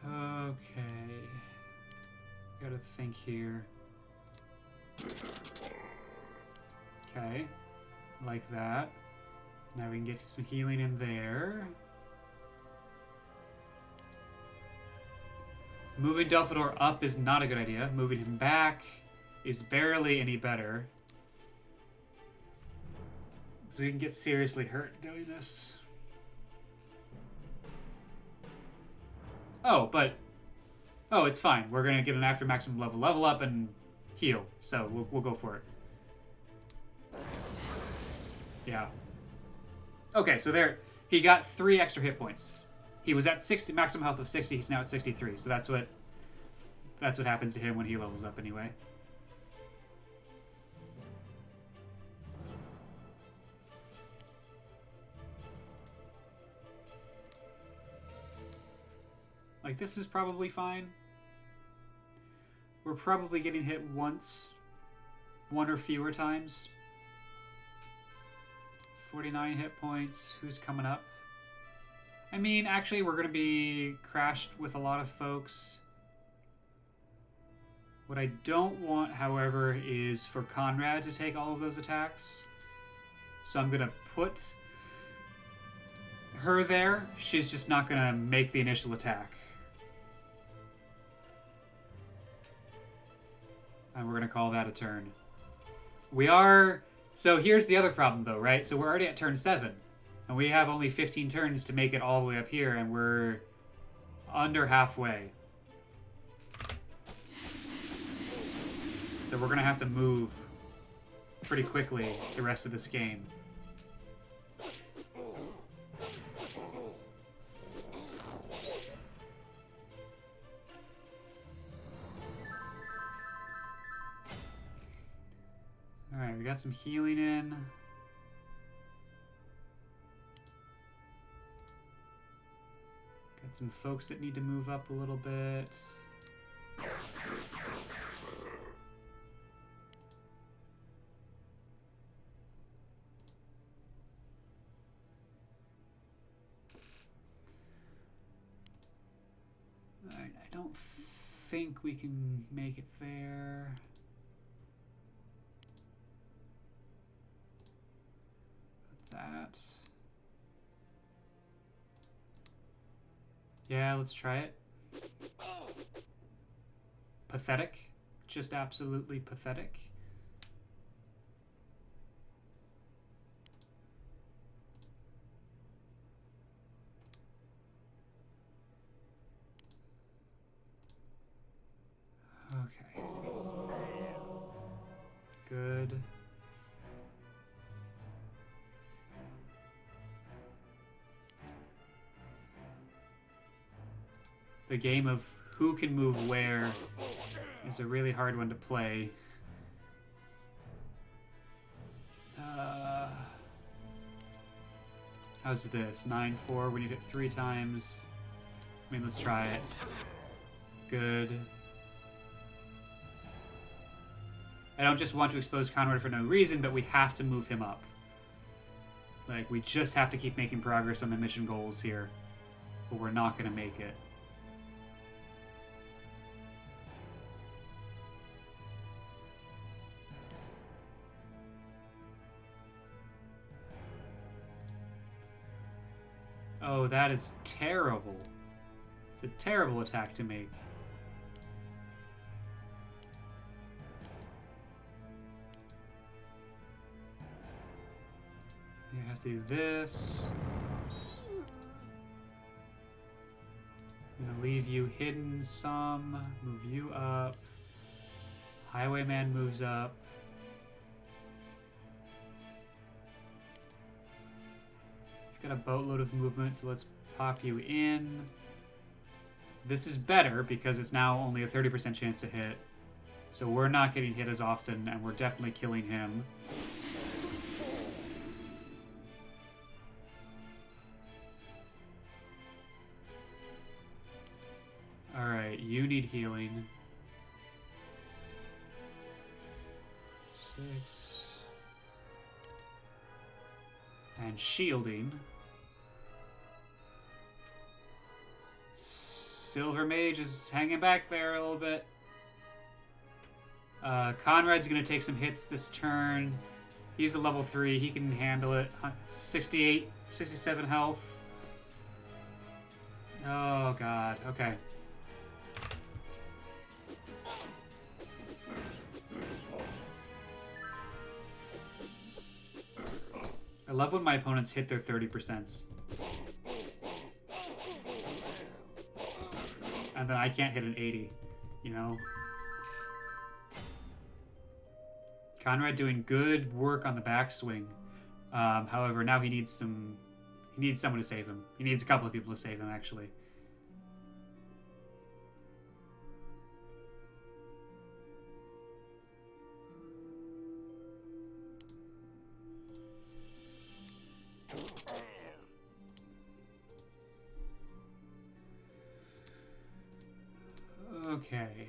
Okay. Gotta think here. Okay. Like that. Now we can get some healing in there. Moving Delphador up is not a good idea. Moving him back is barely any better. So we can get seriously hurt doing this. Oh, but... Oh, it's fine. We're going to get an after maximum level up and heal. So we'll go for it. Yeah. Okay, so there... He got 3 extra hit points. He was at 60, maximum health of 60. He's now at 63. So that's what happens to him when he levels up anyway. Like, this is probably fine. We're probably getting hit once. 1 or fewer times. 49 hit points. Who's coming up? I mean, actually, we're going to be crashed with a lot of folks. What I don't want, however, is for Conrad to take all of those attacks. So I'm going to put her there. She's just not going to make the initial attack. And we're going to call that a turn. We are... So here's the other problem, though, right? So we're already at turn 7. And we have only 15 turns to make it all the way up here, and we're under halfway. So we're going to have to move pretty quickly the rest of this game. Alright, we got some healing in. Got some folks that need to move up a little bit. Alright, I don't think we can make it there. That. Yeah, let's try it. Pathetic. Just absolutely pathetic. Okay. Good. The game of who can move where is a really hard one to play. How's this? 9-4. We need it 3 times. I mean, let's try it. Good. I don't just want to expose Conrad for no reason, but we have to move him up. Like, we just have to keep making progress on the mission goals here, or we're not going to make it. Oh, that is terrible. It's a terrible attack to make. do this. I'm gonna leave you hidden some. Move you up. Highwayman moves up. You've got a boatload of movement, so let's pop you in. This is better because it's now only a 30% chance to hit. So we're not getting hit as often, and we're definitely killing him. Alright, you need healing. 6. And shielding. Silver Mage is hanging back there a little bit. Conrad's going to take some hits this turn. He's a level 3. He can handle it. 68, 67 health. Oh, God. Okay. I love when my opponents hit their 30%. And then I can't hit an 80, you know? Conrad doing good work on the backswing. However, now he needs someone to save him. He needs a couple of people to save him, actually. Okay.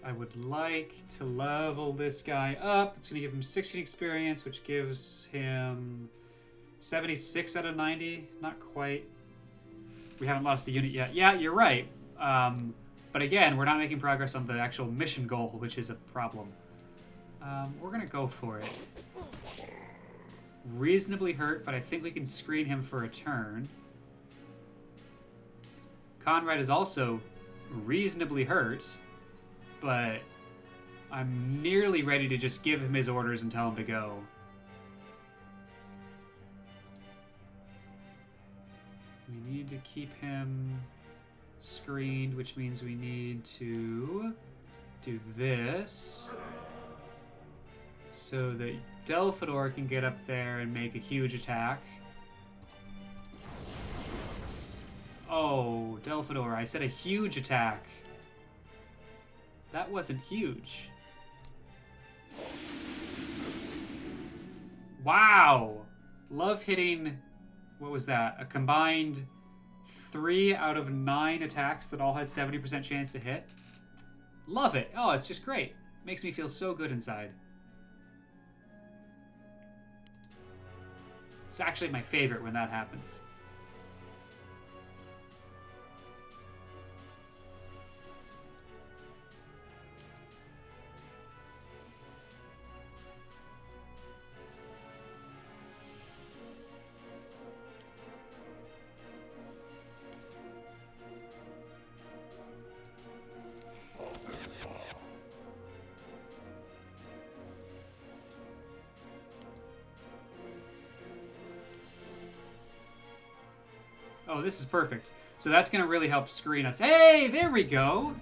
I would like to level this guy up. It's going to give him 16 experience, which gives him 76 out of 90. Not quite. We haven't lost the unit yet. Yeah, you're right. But again, we're not making progress on the actual mission goal, which is a problem. We're going to go for it. Reasonably hurt, but I think we can screen him for a turn. Conrad is also reasonably hurt, but I'm nearly ready to just give him his orders and tell him to go. We need to keep him screened, which means we need to do this so that Delphador can get up there and make a huge attack. Oh, Delphador, I said a huge attack. That wasn't huge. Wow! Love hitting, what was that? A combined 3 out of 9 attacks that all had 70% chance to hit. Love it. Oh, it's just great. Makes me feel so good inside. It's actually my favorite when that happens. Oh, this is perfect. So that's going to really help screen us. Hey, there we go.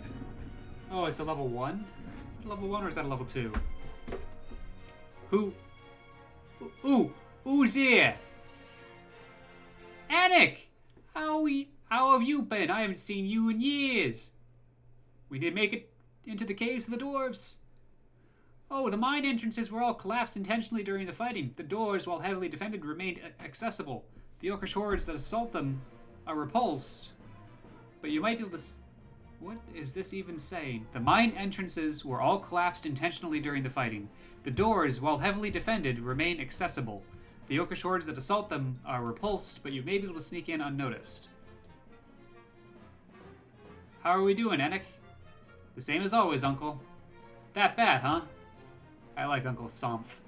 Oh, it's a level 1? Is it a level 1 or is that a level 2? Who? Who's there? Anik! How have you been? I haven't seen you in years. We did make it into the caves of the dwarves. Oh, the mine entrances were all collapsed intentionally during the fighting. The doors, while heavily defended, remained accessible. The orcish hordes that assault them are repulsed. But you might be able to... What is this even saying? The mine entrances were all collapsed intentionally during the fighting. The doors, while heavily defended, remain accessible. The orcish hordes that assault them are repulsed, but you may be able to sneak in unnoticed. How are we doing, Anik? The same as always, Uncle. That bad, huh? I like Uncle Somph.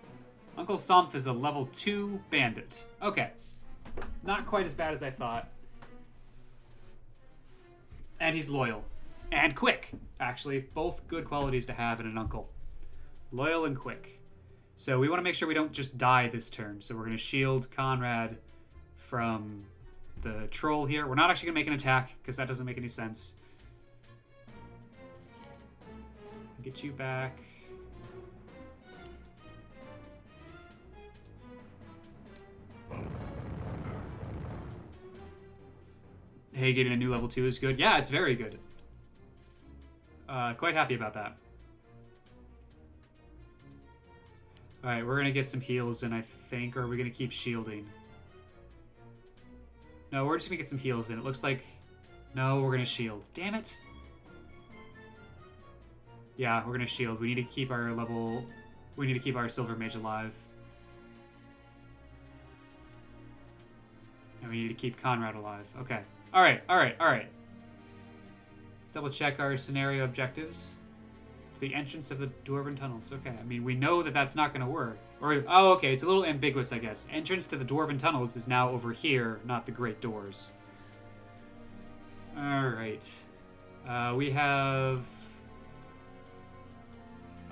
Uncle Somph is a level 2 bandit. Okay. Not quite as bad as I thought. And he's loyal. And quick. Actually, both good qualities to have in an uncle. Loyal and quick. So we want to make sure we don't just die this turn. So we're going to shield Conrad from the troll here. We're not actually going to make an attack because that doesn't make any sense. Get you back. Hey, getting a new level 2 is good. Yeah, it's very good. Quite happy about that. Alright, we're going to get some heals in, I think, or are we going to keep shielding? No, we're just going to get some heals in. It looks like... No, we're going to shield. Damn it! Yeah, we're going to shield. We need to keep our level... We need to keep our Silver Mage alive. And we need to keep Conrad alive. Okay. Alright. Let's double check our scenario objectives. The entrance of the Dwarven Tunnels. Okay, I mean, we know that that's not going to work. Or, oh, okay, it's a little ambiguous, I guess. Entrance to the Dwarven Tunnels is now over here, not the Great Doors. Alright. We have...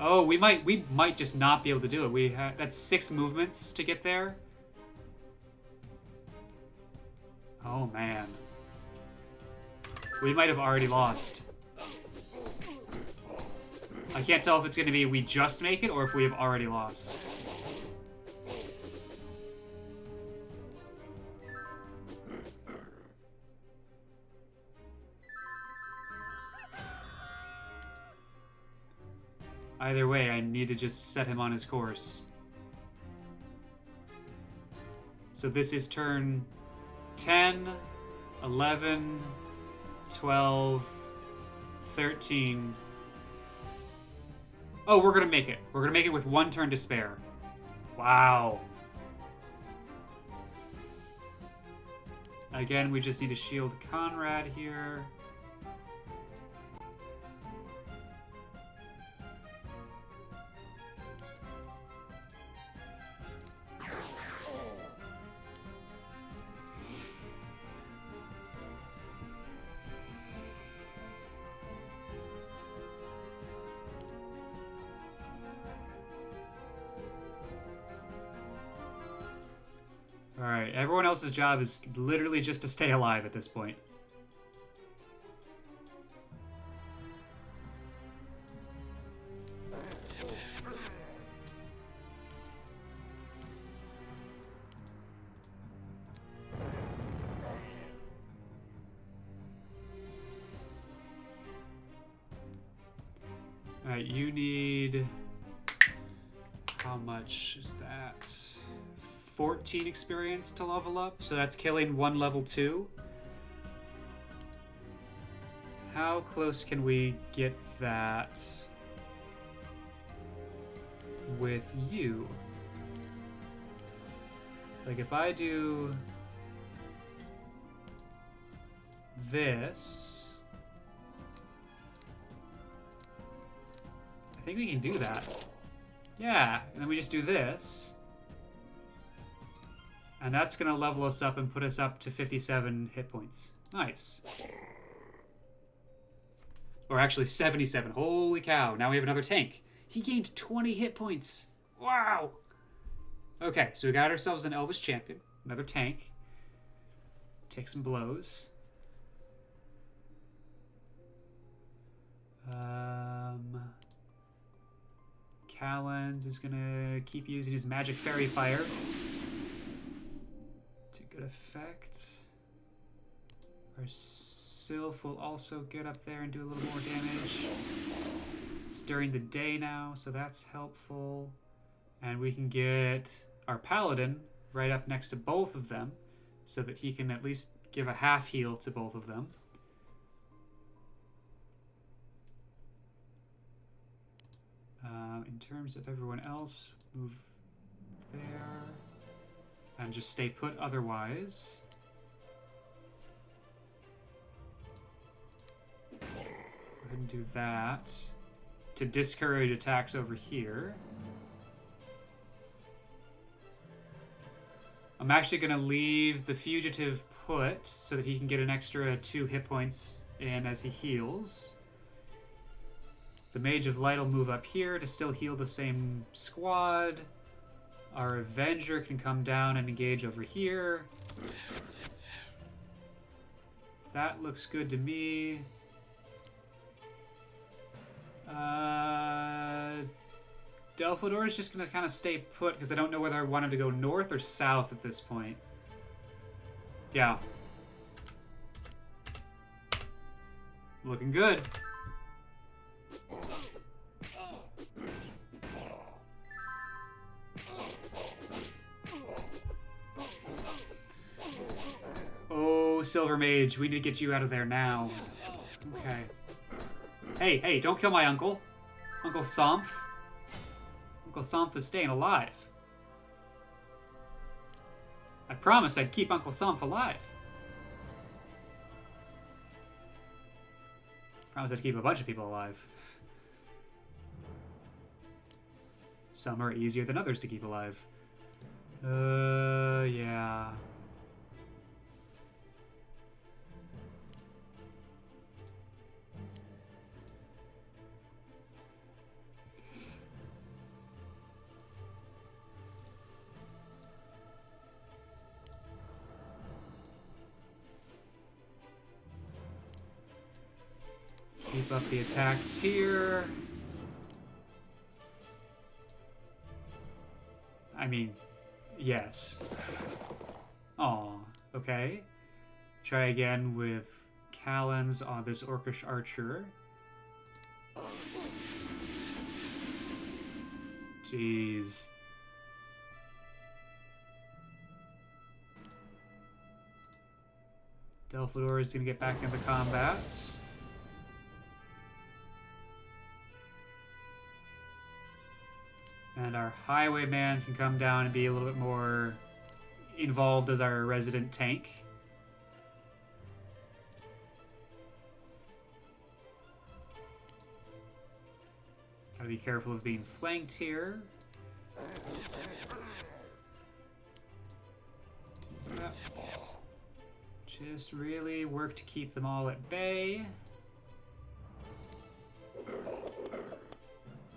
Oh, we might just not be able to do it. That's 6 movements to get there. Oh, man. We might have already lost. I can't tell if it's going to be we just make it or if we have already lost. Either way, I need to just set him on his course. So this is turn 10, 11, 12, 13... Oh, we're going to make it. We're going to make it with 1 turn to spare. Wow. Again, we just need to shield Conrad here. Alright, everyone else's job is literally just to stay alive at this point. Alright, you need... How much is that? 14 experience to level up, so that's killing 1 level 2. How close can we get that with you? Like if I do this, I think we can do that. Yeah, and then we just do this. And that's going to level us up and put us up to 57 hit points. Nice. Or actually 77. Holy cow. Now we have another tank. He gained 20 hit points. Wow. Okay, so we got ourselves an Elvish Champion. Another tank. Take some blows. Callens is going to keep using his Magic Fairy Fire. Good effect. Our Sylph will also get up there and do a little more damage. It's during the day now, so that's helpful. And we can get our Paladin right up next to both of them so that he can at least give a half heal to both of them. In terms of everyone else, move there. And just stay put otherwise. Go ahead and do that. To discourage attacks over here. I'm actually going to leave the fugitive put so that he can get an extra 2 hit points And as he heals, the Mage of Light will move up here to still heal the same squad. Our Avenger can come down and engage over here. That looks good to me. Delphador is just going to kind of stay put because I don't know whether I want him to go north or south at this point. Yeah. Looking good. Oh, Silver Mage, we need to get you out of there now. Okay. Hey, hey, don't kill my uncle. Uncle Somph. Uncle Somph is staying alive. I promised I'd keep Uncle Somph alive. Promised I'd keep a bunch of people alive. Some are easier than others to keep alive. Yeah. Keep up the attacks here. I mean, yes. Aw, okay. Try again with Callens on this Orcish Archer. Jeez. Delphador is going to get back into combat. And our Highwayman can come down and be a little bit more involved as our resident tank. Gotta be careful of being flanked here. Yep. Just really work to keep them all at bay.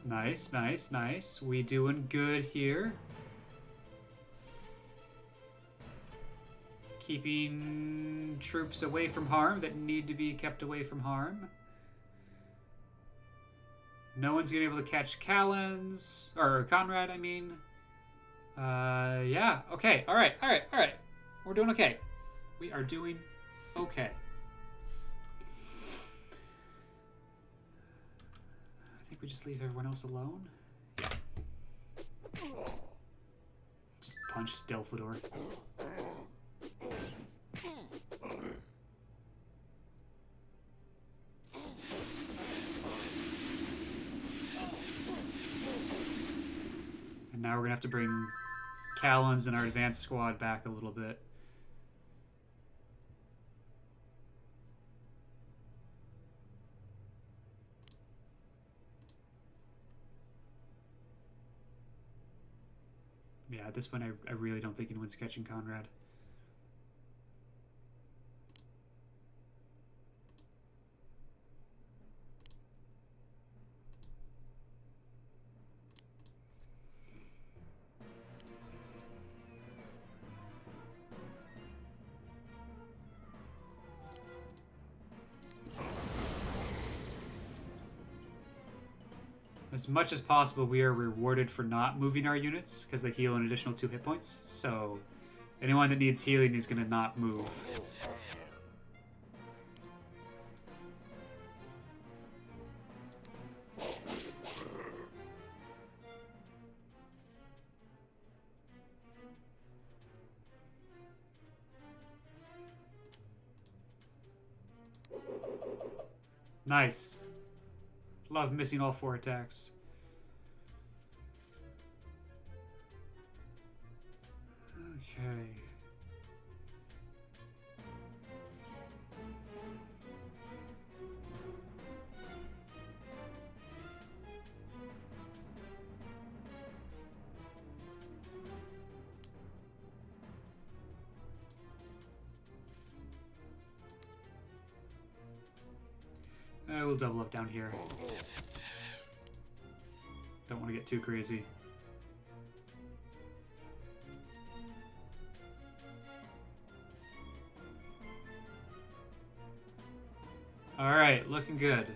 Nice, nice, nice. We doing good here. Keeping troops away from harm that need to be kept away from harm. No one's gonna be able to catch Callens, or Conrad, I mean. Yeah, okay, alright. We're doing okay. We are doing okay. I think we just leave everyone else alone. Yeah. Just punch Delphador. And now we're gonna have to bring Callens and our advanced squad back a little bit. Yeah, at this point, I really don't think anyone's catching Conrad. As much as possible, we are rewarded for not moving our units because they heal an additional 2 hit points. So anyone that needs healing is going to not move. Nice. Love missing all 4 attacks. Okay. we'll double up down here. Don't want to get too crazy. Alright, looking good.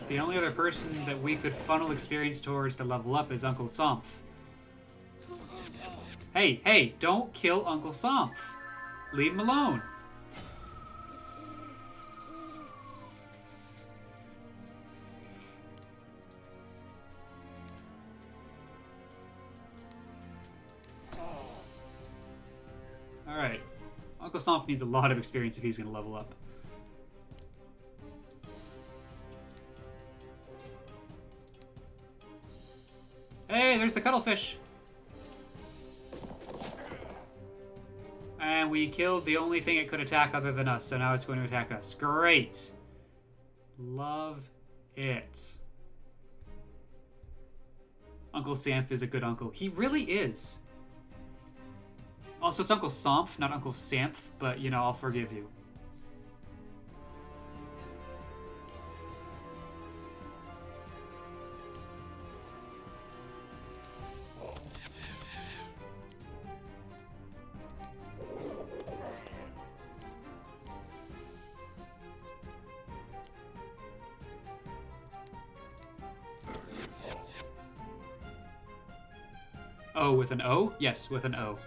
The only other person that we could funnel experience towards to level up is Uncle Somph. Hey, hey, don't kill Uncle Somph. Leave him alone. Alright. Uncle Somph needs a lot of experience if he's going to level up. Hey, there's the cuttlefish. And we killed the only thing it could attack other than us, so now it's going to attack us. Great. Love it. Uncle Samph is a good uncle. He really is. Also, it's Uncle Somph, not Uncle Samph, but, you know, I'll forgive you. Oh, with an O? Yes, with an O.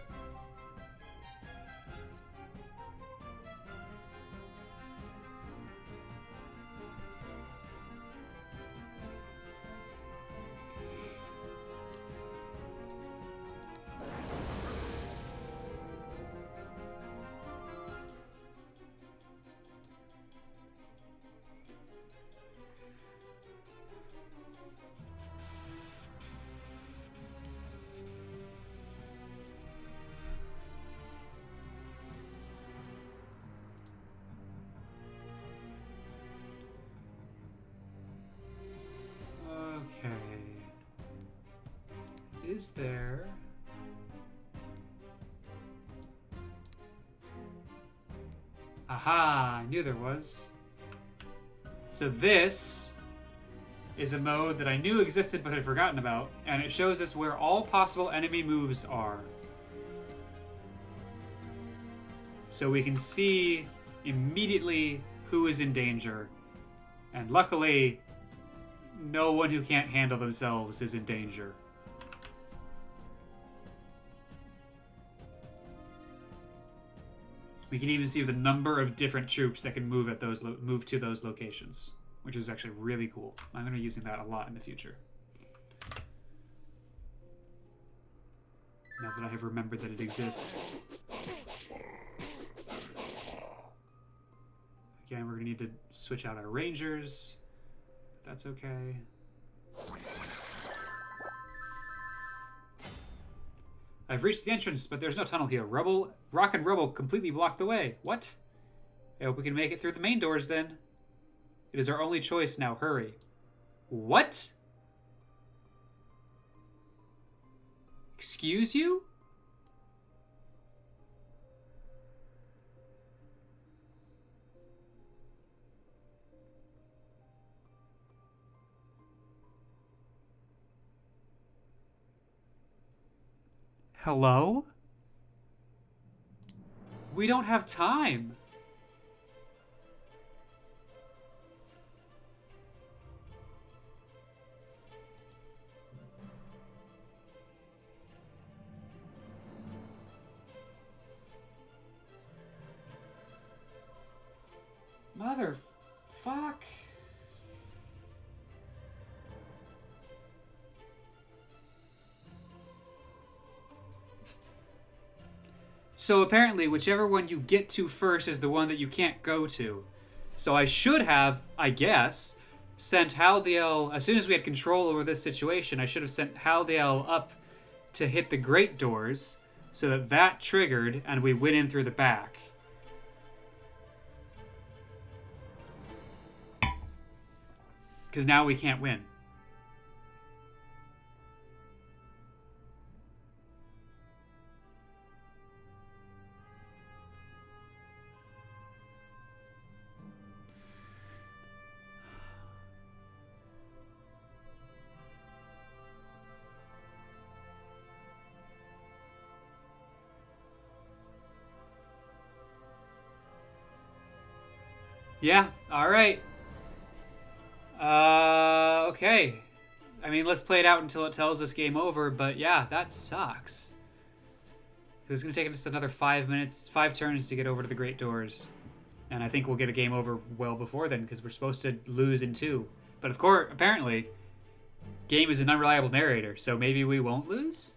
Is there... Aha! I knew there was. So this is a mode that I knew existed but had forgotten about, and it shows us where all possible enemy moves are. So we can see immediately who is in danger. And luckily, no one who can't handle themselves is in danger. We can even see the number of different troops that can move at those move to those locations, which is actually really cool. I'm going to be using that a lot in the future. Now that I have remembered that it exists. Again, we're going to need to switch out our rangers. That's okay. I've reached the entrance, but there's no tunnel here. Rock and rubble completely block the way. What? I hope we can make it through the main doors then. It is our only choice now. Hurry. What? Excuse you? Hello? We don't have time. Mother fuck. So apparently, whichever one you get to first is the one that you can't go to. So I should have, I guess, sent Haldiel, as soon as we had control over this situation, I should have sent Haldiel up to hit the great doors so that that triggered and we went in through the back. Because now we can't win. Yeah, alright. Okay. I mean, let's play it out until it tells us game over, but yeah, that sucks. It's going to take us another 5 minutes, 5 turns to get over to the Great Doors. And I think we'll get a game over well before then, because we're supposed to lose in 2. But of course, apparently, game is an unreliable narrator, so maybe we won't lose?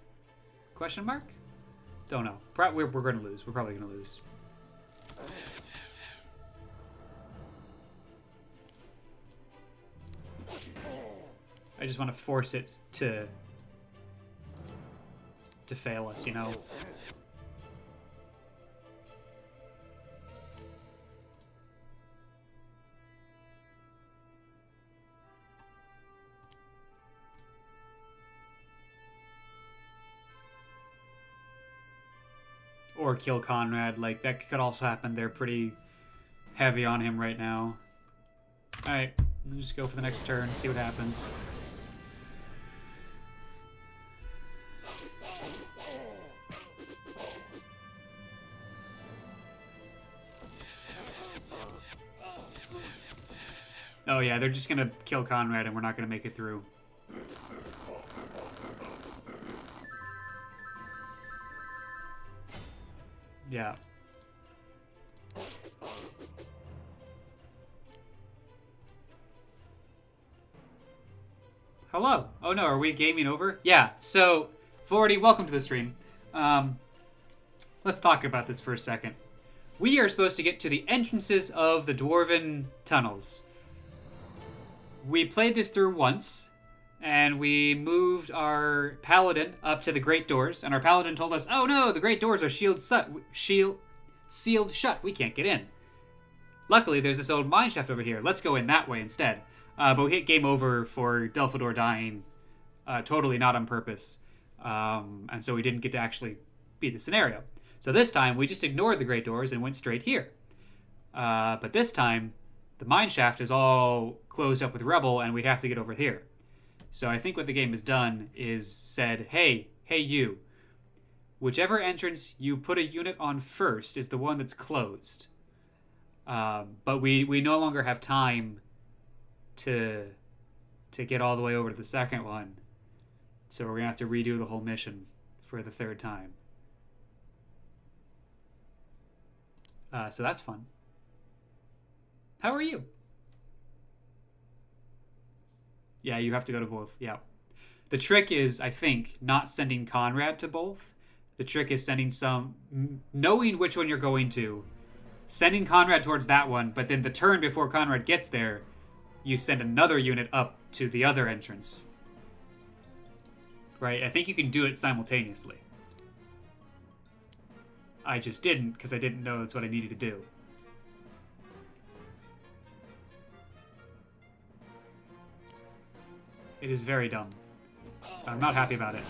Question mark? Don't know. We're going to lose. We're probably going to lose. I just want to force it to fail us, you know? Or kill Conrad. Like, that could also happen. They're pretty heavy on him right now. Alright, let's just go for the next turn, see what happens. Oh yeah, they're just gonna kill Conrad and we're not gonna make it through. Yeah. Hello. Oh no, are we gaming over? Yeah, so, Vordy, welcome to the stream. Let's talk about this for a second. We are supposed to get to the entrances of the Dwarven tunnels. We played this through once, and we moved our paladin up to the Great Doors, and our paladin told us, oh no, the Great Doors are sealed shut. We can't get in. Luckily, there's this old mine shaft over here. Let's go in that way instead. But we hit game over for Delphador dying, totally not on purpose. And so we didn't get to actually beat the scenario. So this time, we just ignored the Great Doors and went straight here. But this time, the mine shaft is all closed up with rubble, and we have to get over here. So I think what the game has done is said, hey you, whichever entrance you put a unit on first is the one that's closed. But we no longer have time to get all the way over to the second one. So we're going to have to redo the whole mission for the third time. So that's fun. How are you? Yeah, you have to go to both. Yeah. The trick is, I think, not sending Conrad to both. The trick is sending knowing which one you're going to, sending Conrad towards that one, but then the turn before Conrad gets there, you send another unit up to the other entrance. Right? I think you can do it simultaneously. I just didn't, because I didn't know that's what I needed to do. It is very dumb. I'm not happy about it.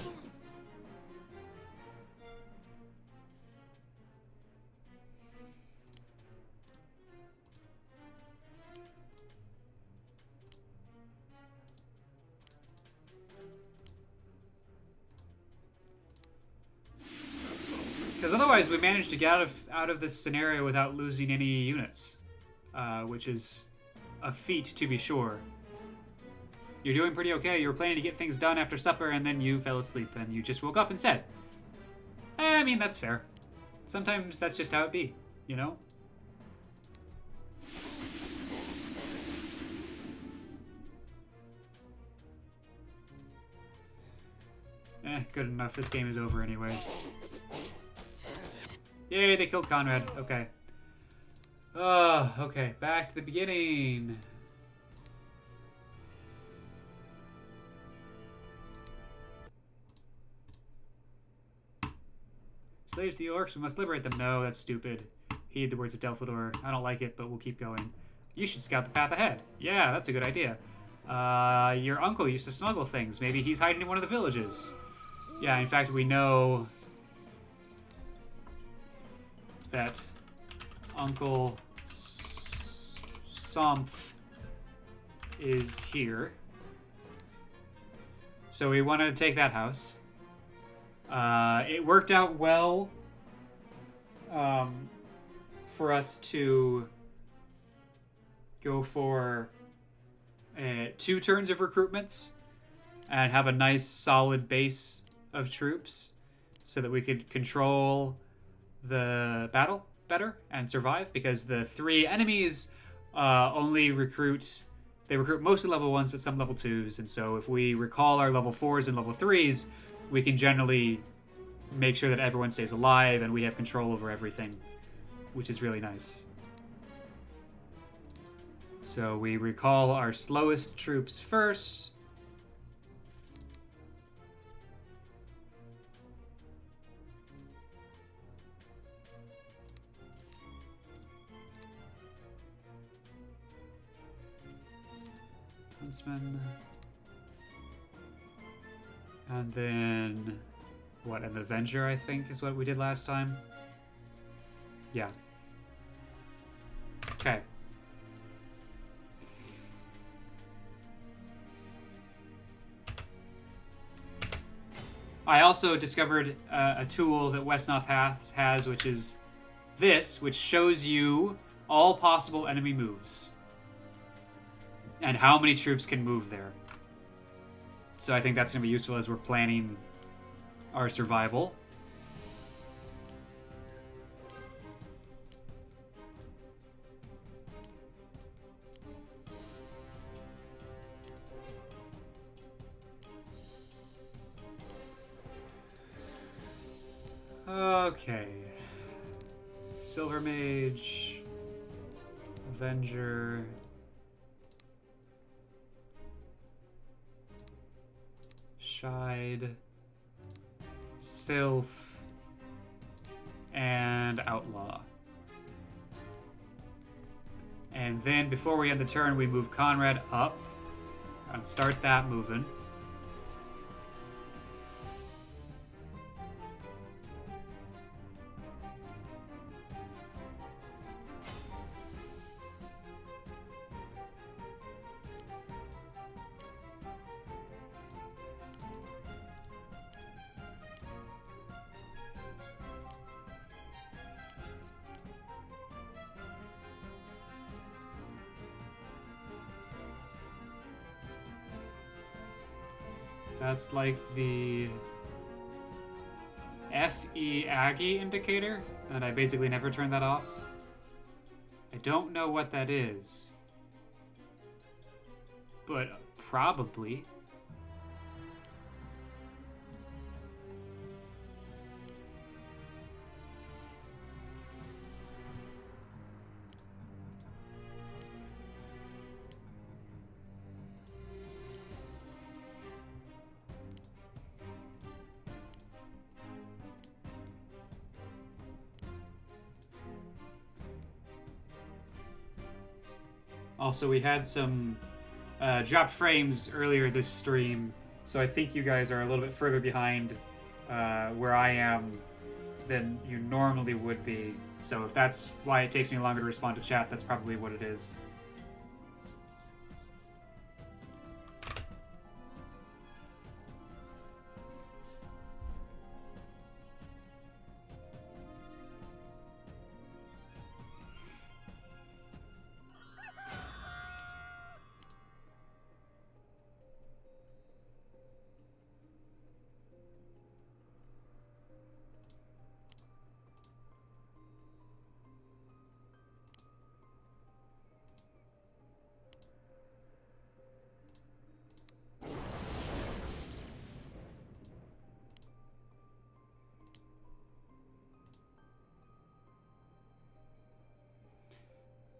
Because otherwise we managed to get out of this scenario without losing any units. Which is a feat, to be sure. You're doing pretty okay. You were planning to get things done after supper, and then you fell asleep, and you just woke up and said, I mean, that's fair. Sometimes that's just how it be, you know? Good enough. This game is over anyway. Yay, they killed Conrad. Okay. Okay. Back to the beginning. Slaves to the orcs, we must liberate them. No, that's stupid. Heed the words of Delphador. I don't like it, but we'll keep going. You should scout the path ahead. Yeah, that's a good idea. Your uncle used to smuggle things. Maybe he's hiding in one of the villages. Yeah, in fact, we know that Uncle Somph is here. So we wanted to take that house. It worked out well for us to go for 2 turns of recruitments and have a nice solid base of troops so that we could control the battle better and survive, because the 3 enemies only recruit mostly level 1s but some level 2s, and so if we recall our level 4s and level 3s, we can generally make sure that everyone stays alive and we have control over everything, which is really nice. So we recall our slowest troops first. Huntsman. And then, what, an Avenger, I think, is what we did last time? Yeah. Okay. I also discovered a tool that Wesnoth has, which is this, which shows you all possible enemy moves and how many troops can move there. So I think that's going to be useful as we're planning our survival. Okay. Silver Mage, Avenger, Shide, Sylph, and Outlaw. And then before we end the turn, we move Conrad up and start that moving. That's like the FE Aggie indicator, and I basically never turn that off. I don't know what that is, but probably. Also, we had some dropped frames earlier this stream, so I think you guys are a little bit further behind where I am than you normally would be. So if that's why it takes me longer to respond to chat, that's probably what it is.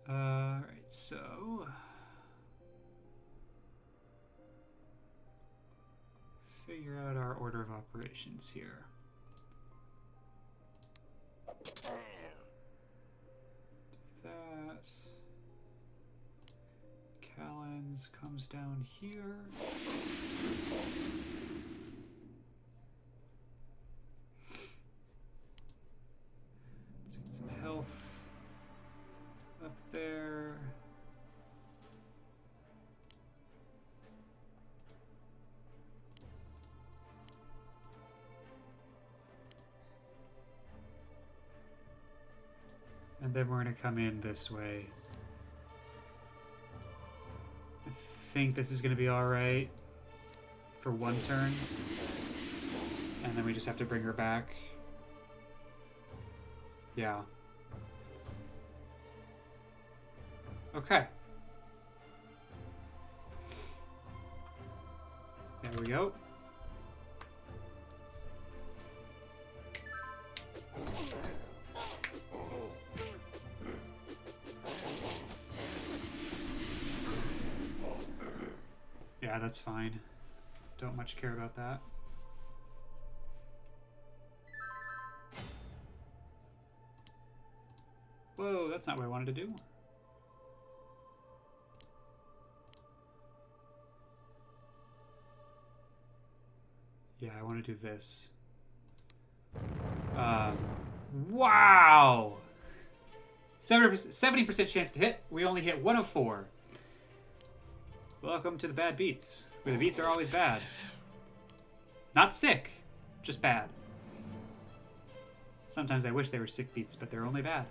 Alright, so figure out our order of operations here. That. Callens comes down here. Let's get some health up there. And then we're going to come in this way. think this is going to be alright for one turn. And then we just have to bring her back. Yeah. Okay. There we go. Yeah, that's fine. Don't much care about that. Whoa, that's not what I wanted to do. Yeah, I want to do this. Wow! 70% chance to hit. We only hit 1 of 4. Welcome to the bad beats, where the beats are always bad. Not sick, just bad. Sometimes I wish they were sick beats, but they're only bad.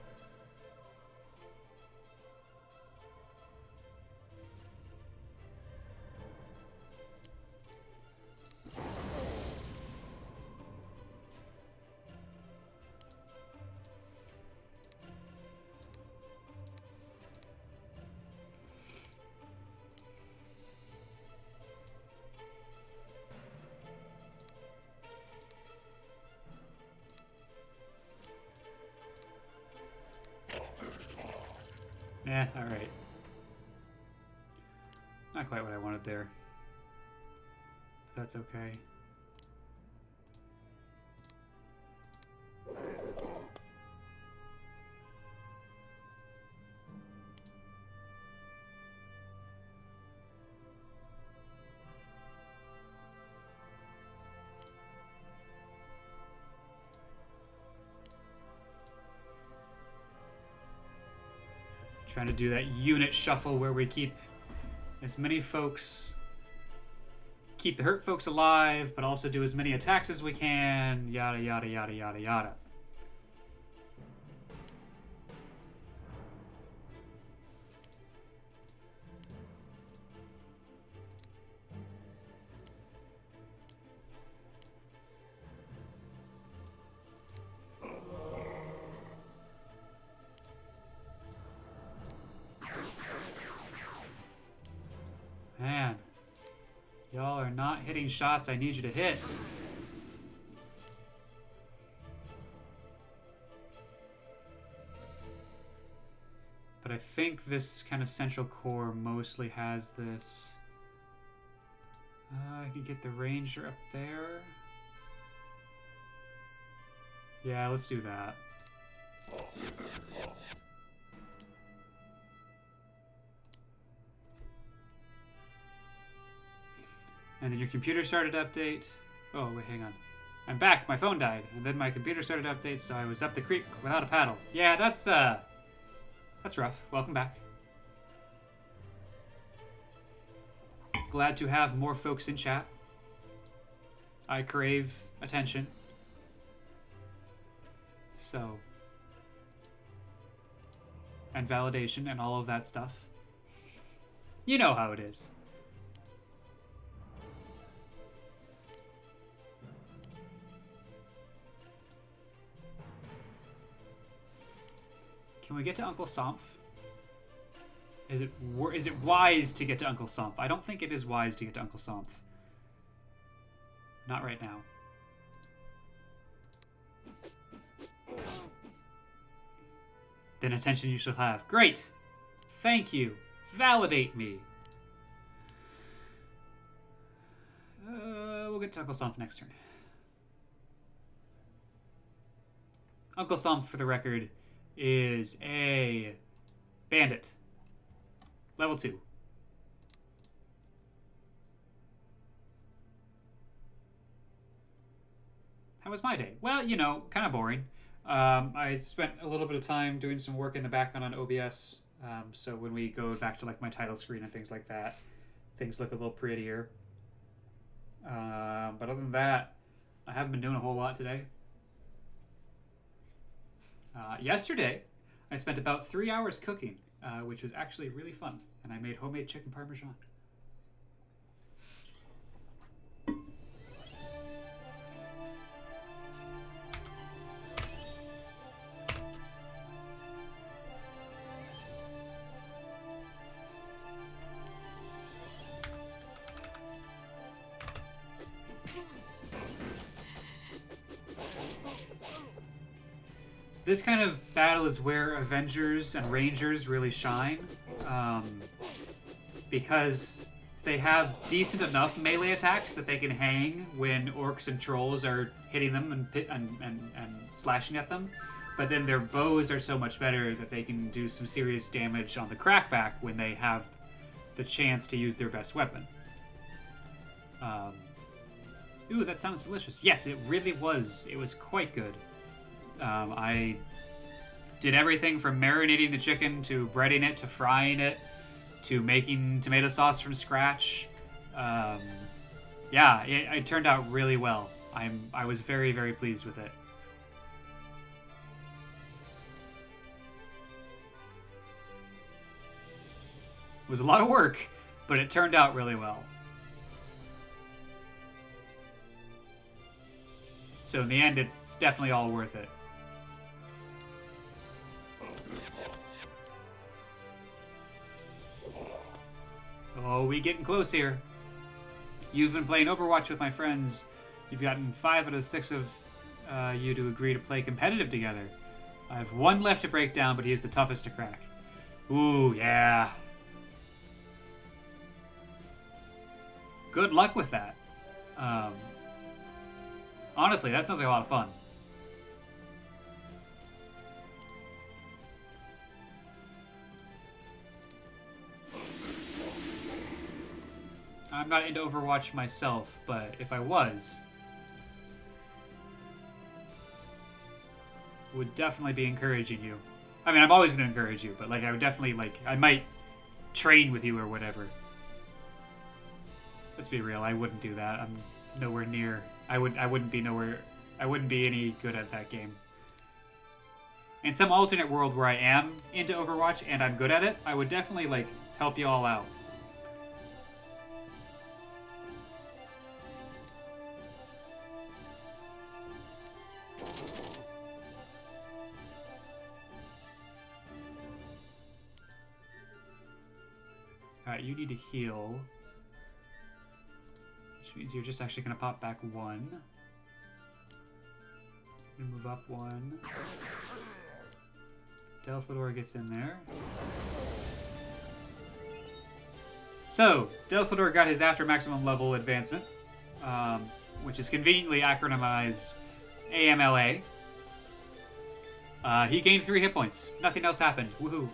Eh, alright. Not quite what I wanted there. But that's okay. Trying to do that unit shuffle where we keep as many folks, keep the hurt folks alive, but also do as many attacks as we can, yada, yada, yada, yada, yada. Man, y'all are not hitting shots I need you to hit. But I think this kind of central core mostly has this. I can get the ranger up there. Yeah, let's do that. And then your computer started to update. Oh, wait, hang on. I'm back. My phone died. And then my computer started to update, so I was up the creek without a paddle. Yeah, that's rough. Welcome back. Glad to have more folks in chat. I crave attention. So. And validation and all of that stuff. You know how it is. Can we get to Uncle Somph? Is it wise to get to Uncle Somph? I don't think it is wise to get to Uncle Somph. Not right now. Then attention you shall have. Great! Thank you. Validate me. We'll get to Uncle Somph next turn. Uncle Somph, for the record, is a bandit. Level 2. How was my day? Well, you know, kind of boring. I spent a little bit of time doing some work in the background on OBS. So when we go back to like my title screen and things like that, things look a little prettier. But other than that, I haven't been doing a whole lot today. Yesterday, I spent about 3 hours cooking, which was actually really fun. And I made homemade chicken parmesan. this kind of battle is where Avengers and Rangers really shine, because they have decent enough melee attacks that they can hang when orcs and trolls are hitting them and slashing at them. But then their bows are so much better that they can do some serious damage on the crackback when they have the chance to use their best weapon. Ooh, that sounds delicious. Yes, it really was. It was quite good. I did everything from marinating the chicken to breading it to frying it to making tomato sauce from scratch. Yeah, it turned out really well. I was very, very pleased with it. It was a lot of work, but it turned out really well. So in the end, it's definitely all worth it. Oh, we getting close here. You've been playing Overwatch with my friends. You've gotten 5 out of 6 of you to agree to play competitive together. I have 1 left to break down, but he is the toughest to crack. Ooh, yeah. Good luck with that. Honestly, that sounds like a lot of fun. I'm not into Overwatch myself, but if I was, would definitely be encouraging you. I mean, I'm always going to encourage you, but like I would definitely I might train with you or whatever. Let's be real, I wouldn't do that. I'm nowhere near. I wouldn't be any good at that game. In some alternate world where I am into Overwatch and I'm good at it, I would definitely help you all out. Alright, you need to heal. Which means you're just actually going to pop back 1. Move up 1. Delphador gets in there. So, Delphador got his after maximum level advancement, which is conveniently acronymized AMLA. He gained 3 hit points. Nothing else happened. Woohoo.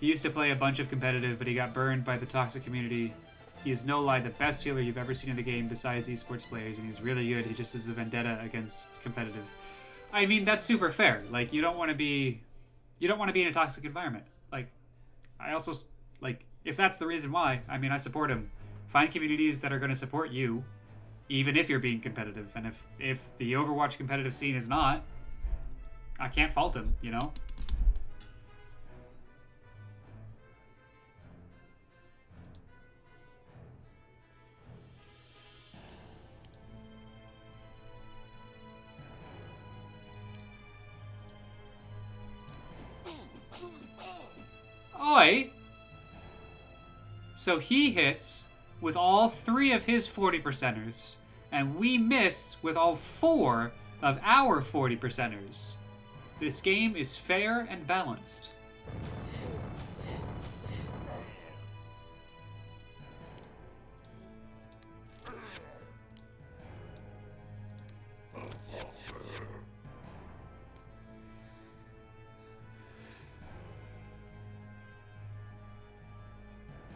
He used to play a bunch of competitive, but he got burned by the toxic community. He is no lie the best healer you've ever seen in the game besides esports players, and he's really good. He just has a vendetta against competitive. I mean, that's super fair. Like, you don't want to be in a toxic environment. Like, I also, if that's the reason why, I mean, I support him. Find communities that are going to support you, even if you're being competitive. And if the Overwatch competitive scene is not, I can't fault him, you know? Oi! So he hits with all 3 of his 40%ers, and we miss with all 4 of our 40%ers. This game is fair and balanced.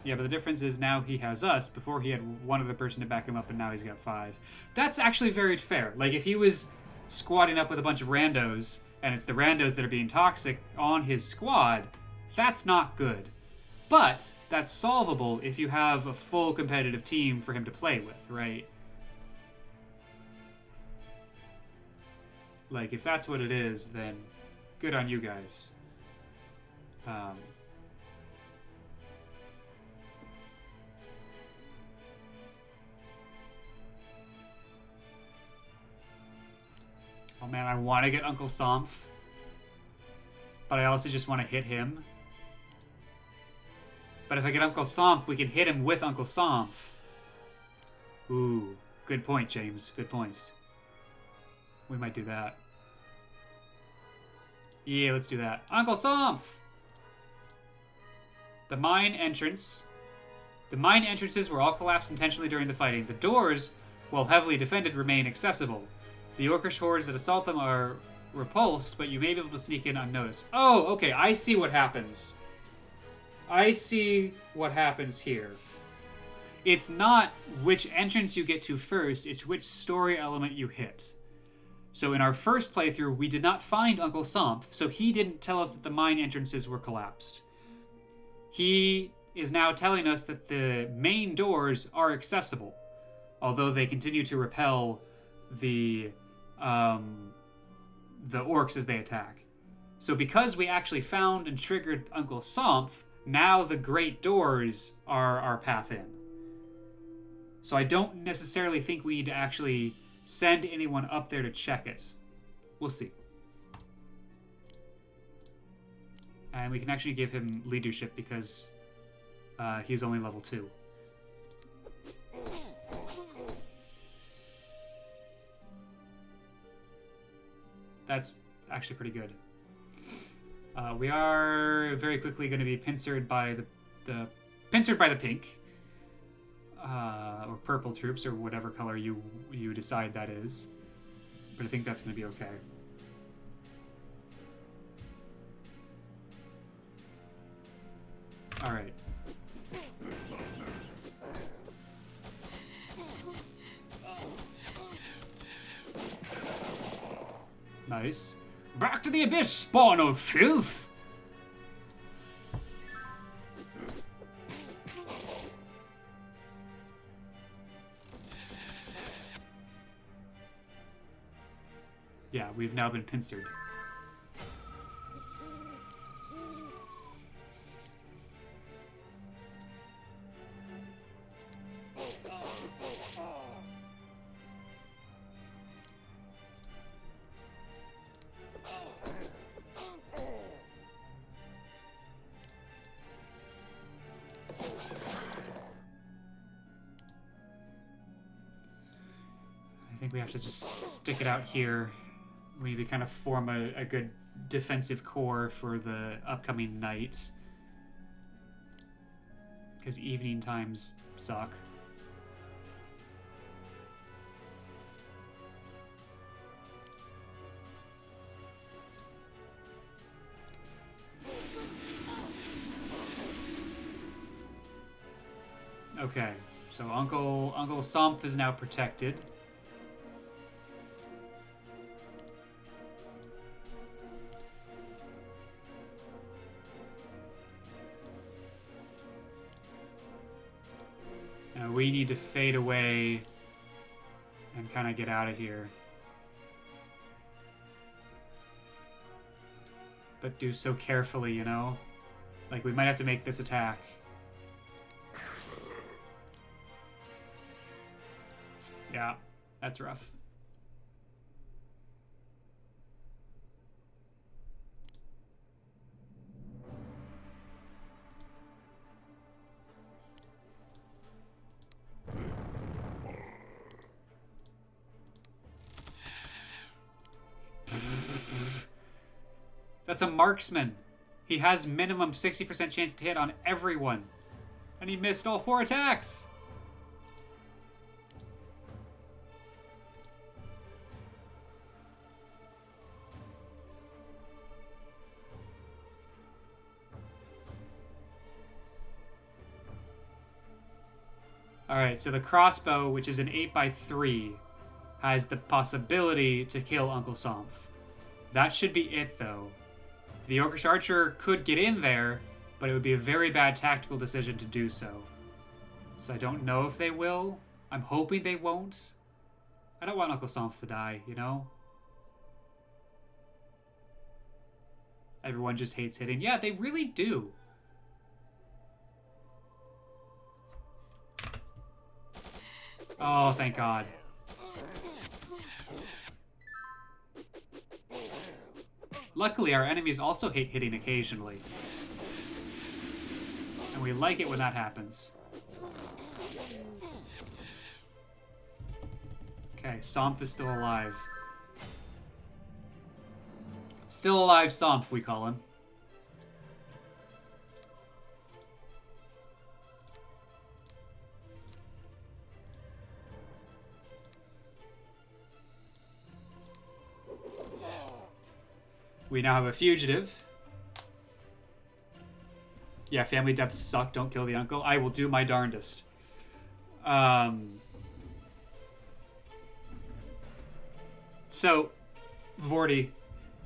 Yeah, but the difference is now he has us. Before he had 1 other person to back him up, and now he's got 5. That's actually very fair. Like, if he was squatting up with a bunch of randos, and it's the randos that are being toxic on his squad, that's not good. But that's solvable if you have a full competitive team for him to play with, right? Like, if that's what it is, then good on you guys. Oh man, I want to get Uncle Somph, but I also just want to hit him. But if I get Uncle Somph, we can hit him with Uncle Somph. Ooh, Good point, James. Good point. We might do that. Yeah, let's do that. Uncle Somph! The mine entrance. The mine entrances were all collapsed intentionally during the fighting. The doors, while heavily defended, remain accessible. The orcish hordes that assault them are repulsed, but you may be able to sneak in unnoticed. Oh, okay, I see what happens. I see what happens here. It's not which entrance you get to first, it's which story element you hit. So in our first playthrough, we did not find Uncle Somph, so he didn't tell us that the mine entrances were collapsed. He is now telling us that the main doors are accessible, although they continue to repel the orcs as they attack. So because we actually found and triggered Uncle Somph, now the great doors are our path in. So I don't necessarily think we need to actually send anyone up there to check it. We'll see. And we can actually give him leadership because he's only level 2. That's actually pretty good. We are very quickly going to be pincered by the pink, or purple troops, or whatever color you decide that is. But I think that's going to be okay. All right. Nice. Back to the abyss, spawn of filth! Yeah, we've now been pincered. I think we have to just stick it out here. We need to kind of form a good defensive core for the upcoming night. Because evening times suck. Okay, so Uncle Somph is now protected. We need to fade away and kind of get out of here. But do so carefully, you know? Like, we might have to make this attack. Yeah, that's rough. That's a marksman. He has minimum 60% chance to hit on everyone. And he missed all 4 attacks. Alright, so the crossbow, which is an 8x3, has the possibility to kill Uncle Somph. That should be it, though. The Orcish Archer could get in there, but it would be a very bad tactical decision to do so. So I don't know if they will. I'm hoping they won't. I don't want Uncle Somph to die, you know? Everyone just hates hitting. Yeah, they really do. Oh, thank God. Luckily, our enemies also hate hitting occasionally. And we like it when that happens. Okay, Somph is still alive. Still alive Somph, we call him. We now have a fugitive. Yeah, family deaths suck. Don't kill the uncle. I will do my darndest. So, Vorty,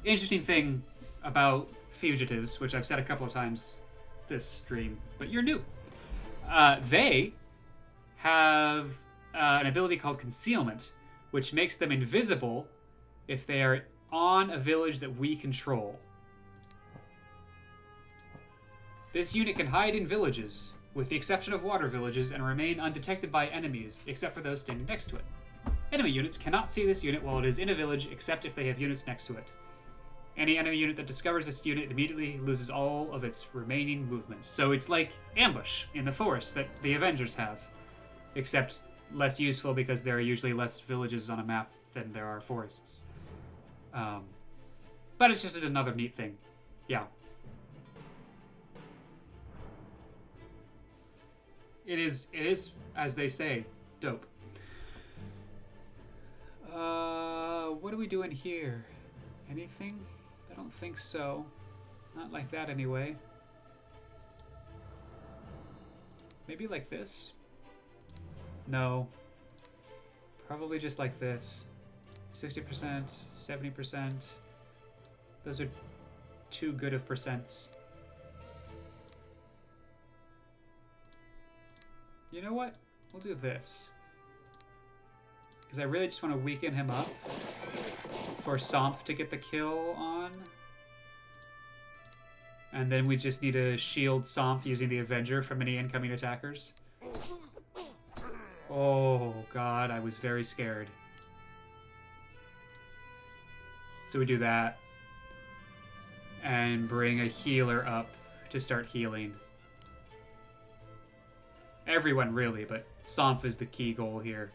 interesting thing about fugitives, which I've said a couple of times this stream, but you're new. They have an ability called Concealment, which makes them invisible if they are on a village that we control. This unit can hide in villages, with the exception of water villages, and remain undetected by enemies, except for those standing next to it. Enemy units cannot see this unit while it is in a village, except if they have units next to it. Any enemy unit that discovers this unit immediately loses all of its remaining movement. So it's like Ambush in the forest that the Avengers have, except less useful because there are usually less villages on a map than there are forests. But it's just another neat thing. Yeah. It is, as they say, dope. What are we doing here? Anything? I don't think so. Not like that anyway. Maybe like this? No. Probably just like this. 60%, 70%. Those are too good of percents. You know what? We'll do this. Because I really just want to weaken him up for Somph to get the kill on. And then we just need to shield Somph using the Avenger from any incoming attackers. Oh god, I was very scared. So we do that. And bring a healer up to start healing. Everyone really, but Somph is the key goal here.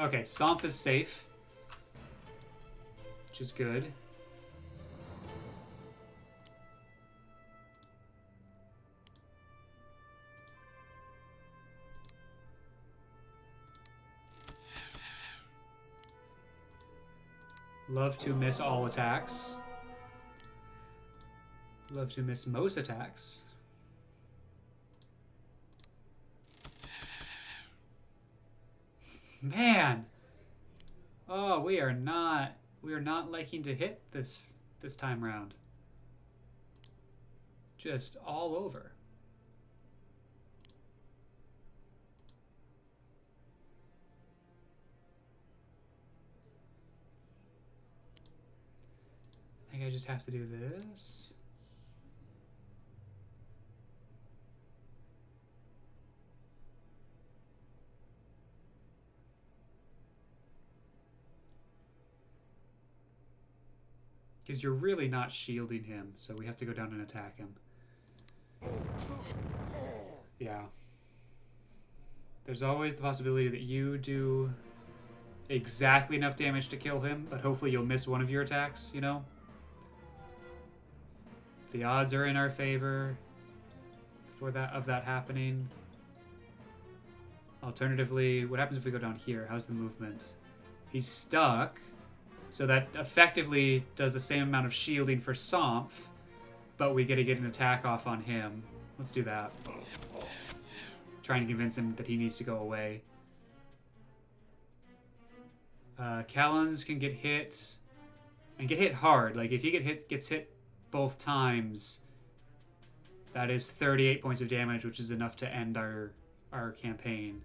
Okay, Somph is safe, which is good. Love to miss all attacks. Love to miss most attacks. Man! Oh, we are not liking to hit this time round. Just all over. I think I just have to do this. Because you're really not shielding him, so we have to go down and attack him. Yeah. There's always the possibility that you do exactly enough damage to kill him, but hopefully you'll miss one of your attacks, you know? The odds are in our favor for that happening. Alternatively, what happens if we go down here? How's the movement? He's stuck. So that effectively does the same amount of shielding for Somph, but we get to get an attack off on him. Let's do that. Trying to convince him that he needs to go away. Callans can get hit, and get hit hard. Like if he gets hit both times, that is 38 points of damage, which is enough to end our campaign.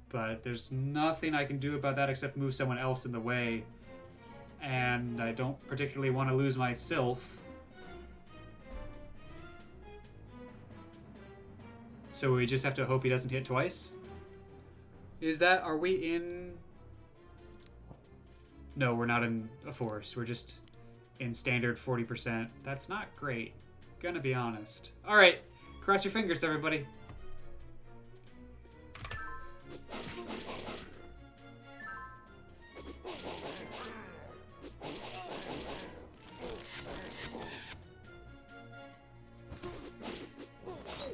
But there's nothing I can do about that except move someone else in the way. And I don't particularly want to lose my Sylph. So we just have to hope he doesn't hit twice? Is that... Are we in... No, we're not in a forest. We're just in standard 40%. That's not great. Gonna be honest. Alright. Cross your fingers, everybody.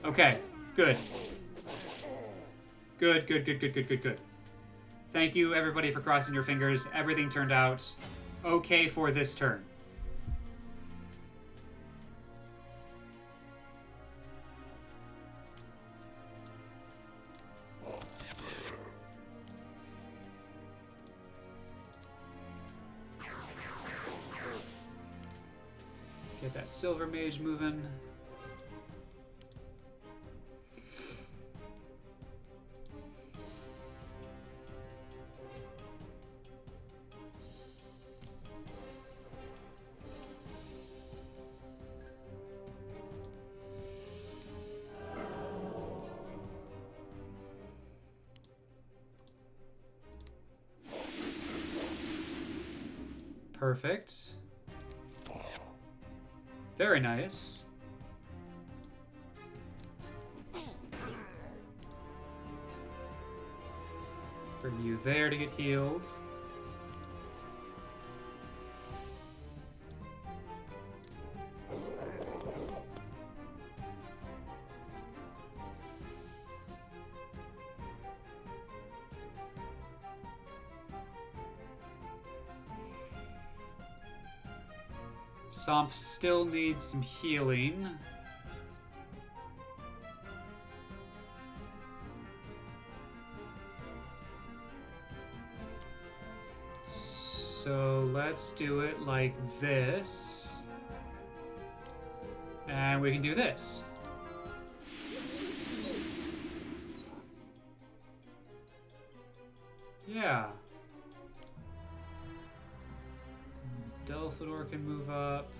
Okay, good. Good. Thank you, everybody, for crossing your fingers. Everything turned out okay for this turn. Get that silver mage moving. Perfect. Very nice. Bring you there to get healed. Somp still needs some healing. So let's do it like this. And we can do this. Yeah. Delphidor can move up.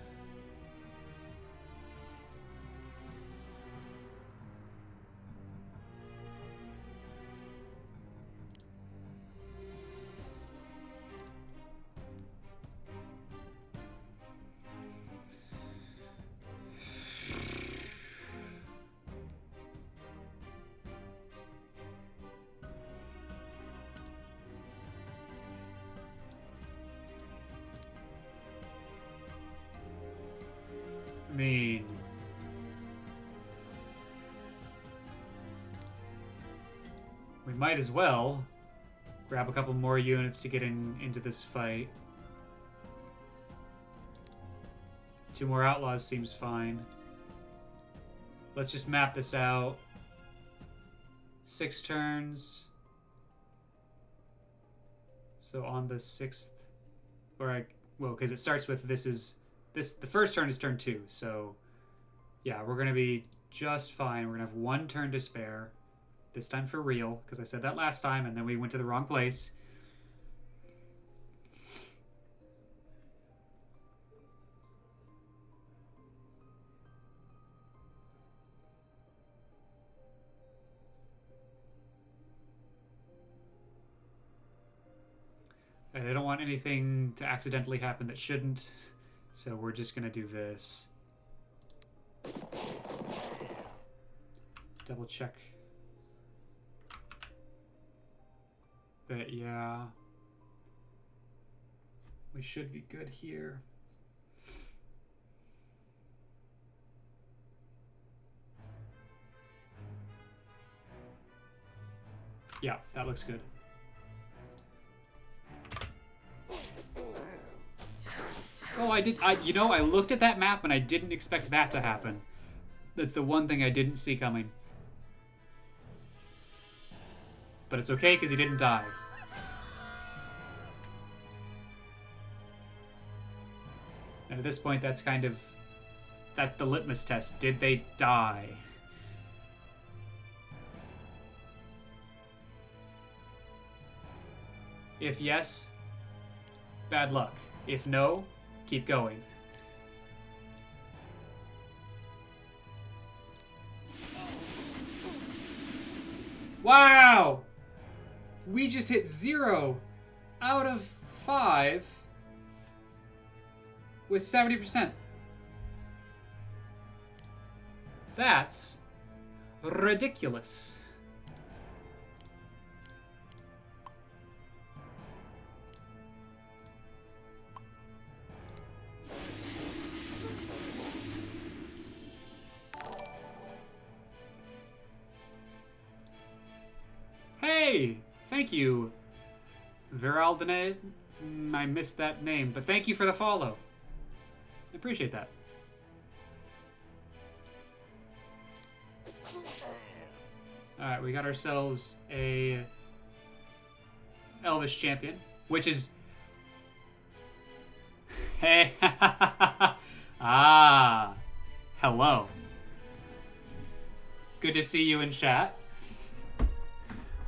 I mean, we might as well grab a couple more units to get into this fight. 2 more outlaws seems fine. Let's just map this out. 6 turns. So on the 6th, well, because it starts with the first turn is turn 2, so yeah, we're gonna be just fine. We're gonna have 1 turn to spare. This time for real, because I said that last time and then we went to the wrong place. And I don't want anything to accidentally happen that shouldn't, so we're just gonna do this. Double check that, yeah. We should be good here. Yeah, that looks good. Oh, I looked at that map and I didn't expect that to happen. That's the one thing I didn't see coming. But it's okay, because he didn't die. And at this point, that's the litmus test. Did they die? If yes, bad luck. If no, keep going. Wow! We just hit 0 out of 5 with 70%. That's ridiculous. Hey, thank you, Viraldene. I missed that name, but thank you for the follow. I appreciate that. Alright, we got ourselves a Elvish champion, which is... Hey, ah, hello. Good to see you in chat.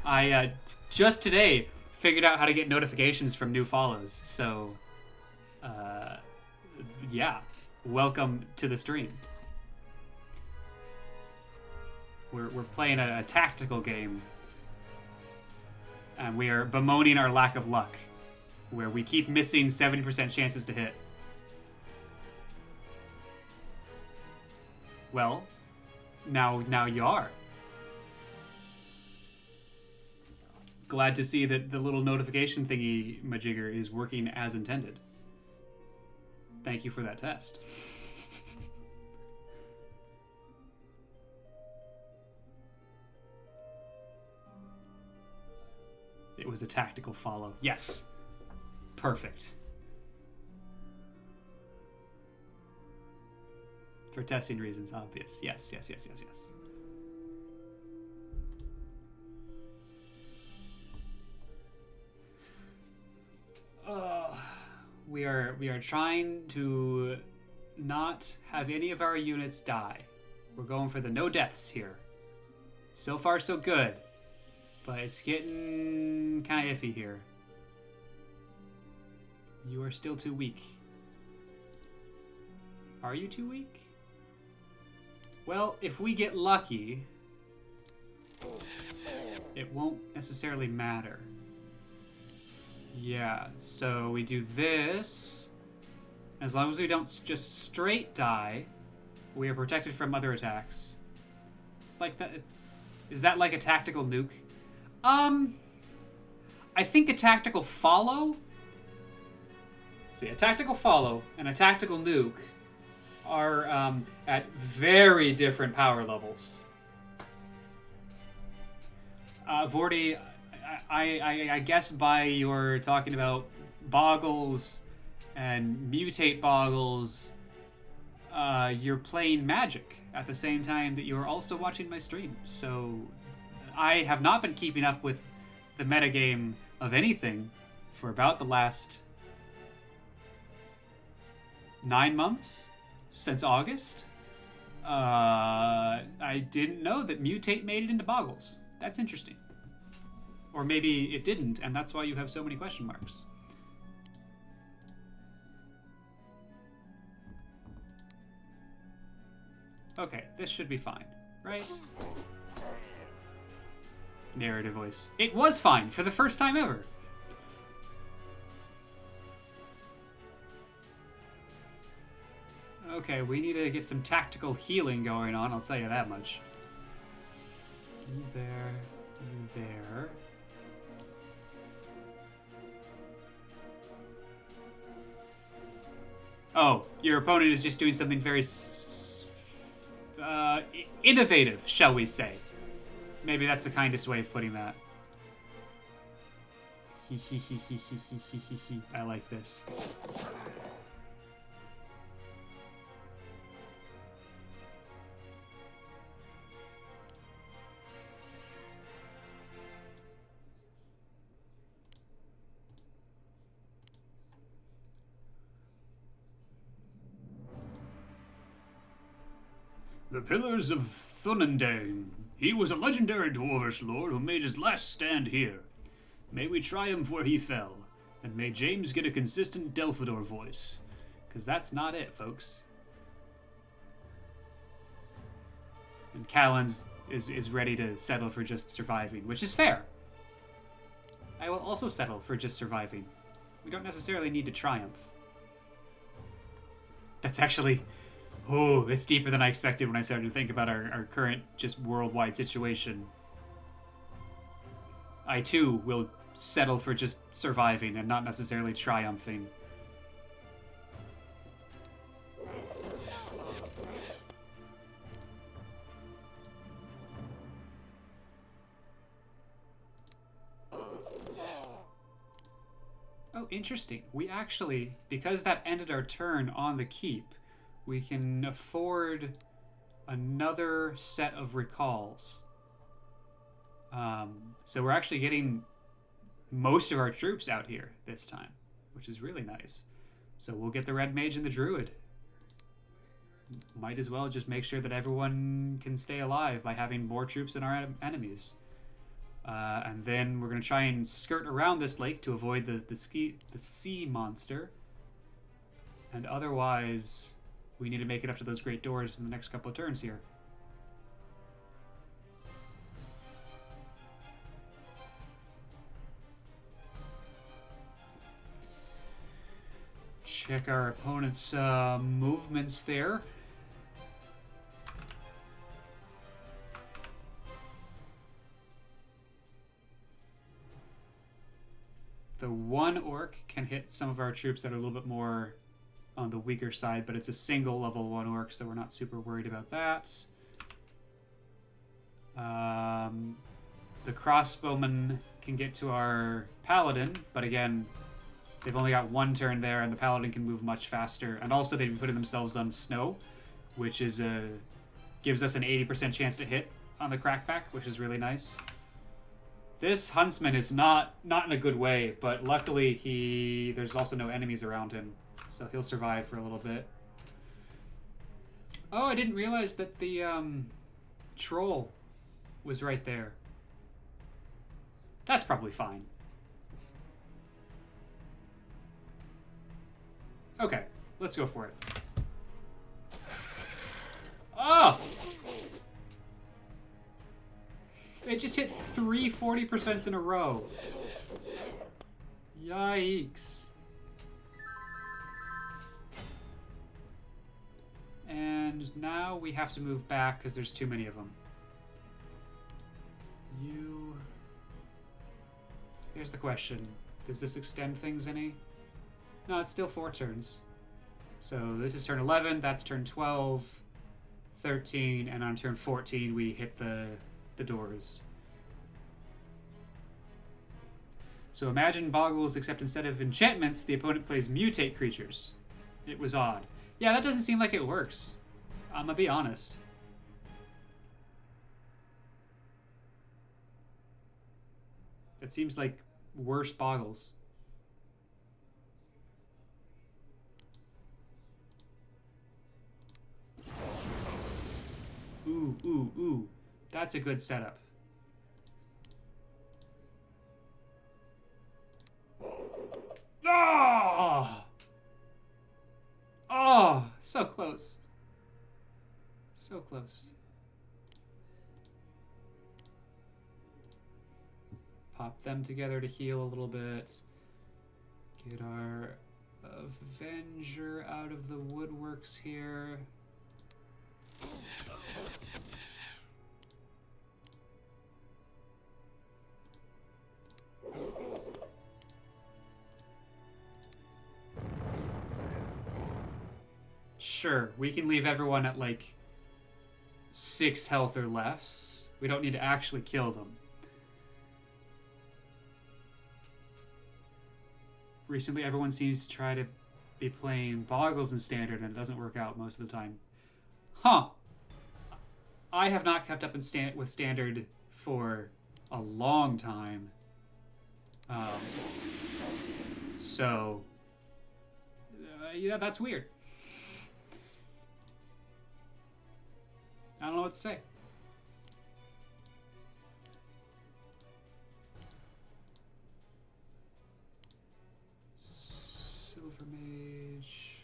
I just today figured out how to get notifications from new follows, so yeah, welcome to the stream. We're playing a tactical game, and we are bemoaning our lack of luck, where we keep missing 70% chances to hit. Well, now you are. Glad to see that the little notification thingy majigger is working as intended. Thank you for that test. It was a tactical follow. Yes. Perfect. For testing reasons, obvious. Yes. We are trying to not have any of our units die. We're going for the no deaths here. So far, so good. But it's getting kind of iffy here. You are still too weak. Are you too weak? Well, if we get lucky, it won't necessarily matter. Yeah, so we do this. As long as we don't just straight die, we are protected from other attacks. It's like that. Is that like a tactical nuke? I think a tactical follow. Let's see, a tactical follow and a tactical nuke are at very different power levels. Vordy, I guess by your talking about boggles and mutate boggles, you're playing Magic at the same time that you're also watching my stream. So I have not been keeping up with the metagame of anything for about the last 9 months, since August. I didn't know that mutate made it into boggles. That's interesting. Or maybe it didn't, and that's why you have so many question marks. Okay, this should be fine, right? Narrative voice. It was fine for the first time ever. Okay, we need to get some tactical healing going on, I'll tell you that much. You there, you there. Oh, your opponent is just doing something very innovative, shall we say. Maybe that's the kindest way of putting that. I like this. The Pillars of Thunendane. He was a legendary dwarvish lord who made his last stand here. May we triumph where he fell, and may James get a consistent Delphador voice. Because that's not it, folks. And Callan's is ready to settle for just surviving, which is fair. I will also settle for just surviving. We don't necessarily need to triumph. That's actually... Oh, it's deeper than I expected when I started to think about our current just worldwide situation. I too will settle for just surviving and not necessarily triumphing. Oh, interesting. We actually, because that ended our turn on the keep, we can afford another set of recalls. So we're actually getting most of our troops out here this time, which is really nice. So we'll get the Red Mage and the Druid. Might as well just make sure that everyone can stay alive by having more troops than our enemies. And then we're going to try and skirt around this lake to avoid the sea monster. And otherwise, we need to make it up to those great doors in the next couple of turns here. Check our opponent's movements there. The one orc can hit some of our troops that are a little bit more on the weaker side, but it's a single level 1 orc, so we're not super worried about that. The crossbowman can get to our paladin, but again, they've only got 1 turn there, and the paladin can move much faster. And also, they'd be putting themselves on snow, which is gives us an 80% chance to hit on the crackback, which is really nice. This huntsman is not in a good way, but luckily there's also no enemies around him, so he'll survive for a little bit. Oh, I didn't realize that the troll was right there. That's probably fine. Okay, let's go for it. Oh! It just hit 3 40% in a row. Yikes. And now we have to move back because there's too many of them. Here's the question. Does this extend things any? No, it's still 4 turns. So this is turn 11, that's turn 12, 13, and on turn 14 we hit the doors. So imagine Boggles, except instead of enchantments, the opponent plays mutate creatures. It was odd. Yeah, that doesn't seem like it works. I'm gonna be honest. That seems like worse Boggles. Ooh, ooh, ooh. That's a good setup. Oh! Oh, so close. So close. Pop them together to heal a little bit. Get our Avenger out of the woodworks here. Sure, we can leave everyone at like 6 health or less. We don't need to actually kill them. Recently, everyone seems to try to be playing Boggles in Standard, and it doesn't work out most of the time. Huh. I have not kept up with Standard for a long time. So, yeah, that's weird. I don't know what to say. Silver Mage.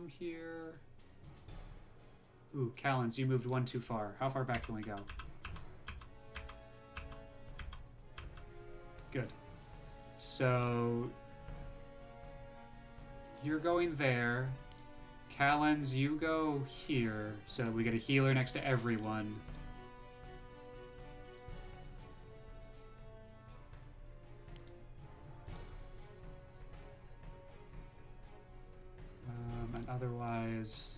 come here. Ooh, Callens, you moved one too far. How far back can we go? Good. So you're going there. Callens, you go here. So we get a healer next to everyone. And otherwise,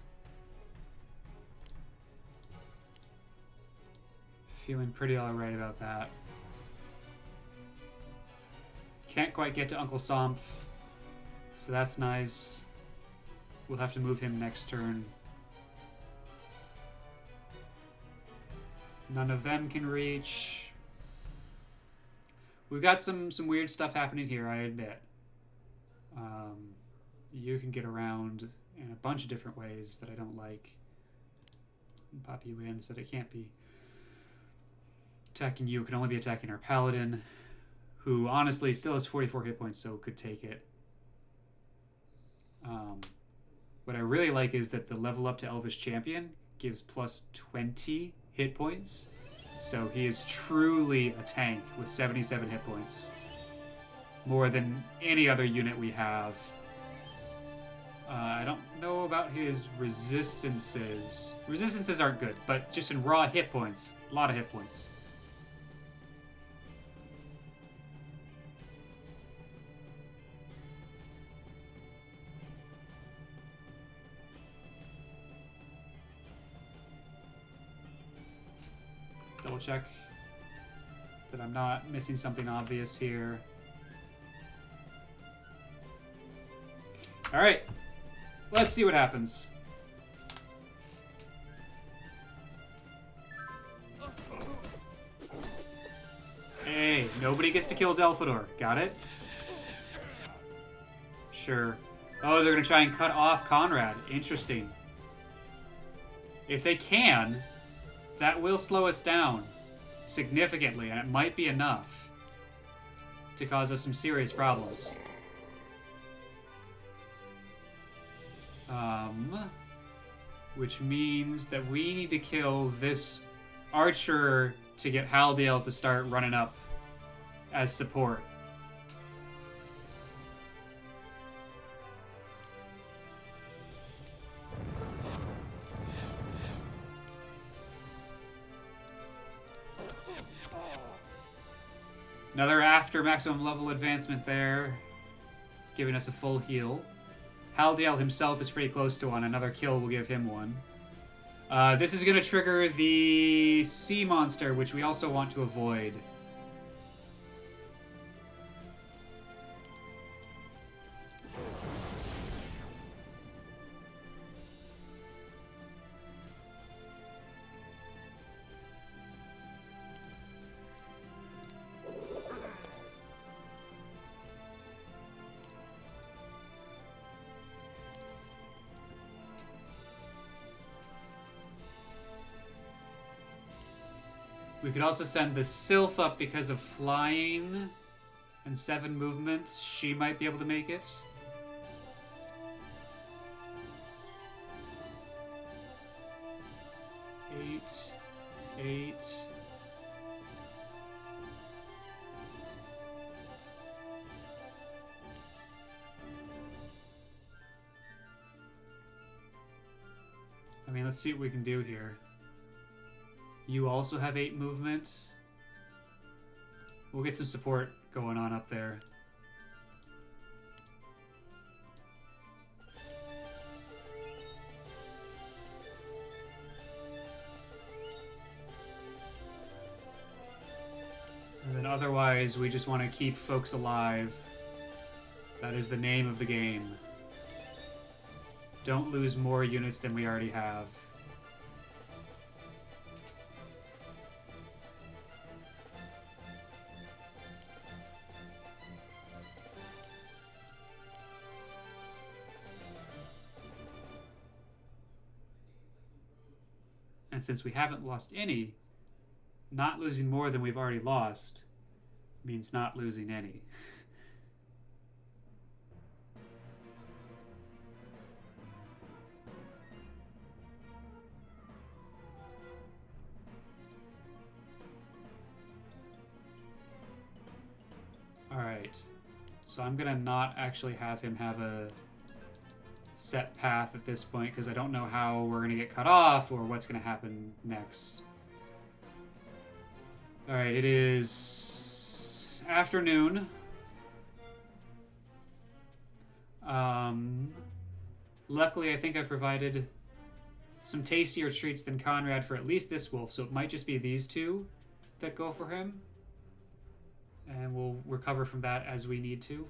feeling pretty alright about that. Can't quite get to Uncle Somph, so that's nice. We'll have to move him next turn. None of them can reach. We've got some weird stuff happening here, I admit. You can get around in a bunch of different ways that I don't like. Pop you in so that it can't be attacking you. It can only be attacking our paladin, who honestly still has 44 hit points, so could take it. What I really like is that the level up to Elvish Champion gives plus 20 hit points. So he is truly a tank with 77 hit points. More than any other unit we have. I don't know about his resistances. Resistances aren't good, but just in raw hit points, a lot of hit points. Double check that I'm not missing something obvious here. All right, let's see what happens. Hey, nobody gets to kill Delphador. Got it? Sure. Oh, they're gonna try and cut off Conrad. Interesting. If they can, that will slow us down significantly, and it might be enough to cause us some serious problems. Which means that we need to kill this archer to get Haldiel to start running up as support. Another after maximum level advancement there, giving us a full heal. Haldiel himself is pretty close to one. Another kill will give him one. This is going to trigger the sea monster, which we also want to avoid. We could also send the Sylph up because of flying and 7 movement. She might be able to make it. Eight. I mean, let's see what we can do here. You also have 8 movement. We'll get some support going on up there. And then otherwise, we just want to keep folks alive. That is the name of the game. Don't lose more units than we already have. And since we haven't lost any, not losing more than we've already lost means not losing any. So I'm gonna not actually have him have a set path at this point because I don't know how we're gonna get cut off or what's gonna happen next. Alright, it is afternoon. Luckily, I think I've provided some tastier treats than Conrad for at least this wolf, so it might just be these two that go for him. And we'll recover from that as we need to.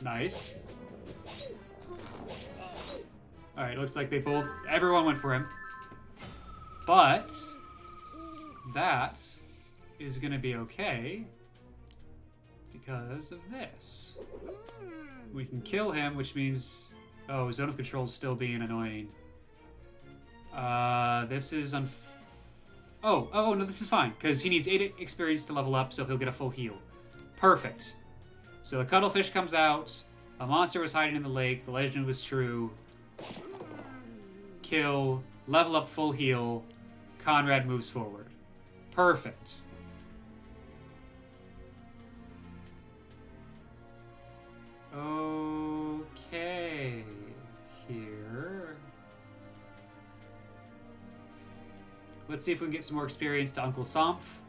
Nice. Alright, looks like they both... Everyone went for him. But... that is going to be okay because of this. We can kill him, which means... Oh, zone of control is still being annoying. This is... Oh, no, this is fine, because he needs 8 experience to level up, so he'll get a full heal. Perfect. So the cuttlefish comes out, a monster was hiding in the lake, the legend was true. Kill, level up, full heal, Conrad moves forward. Perfect. Okay, here. Let's see if we can get some more experience to Uncle Somph,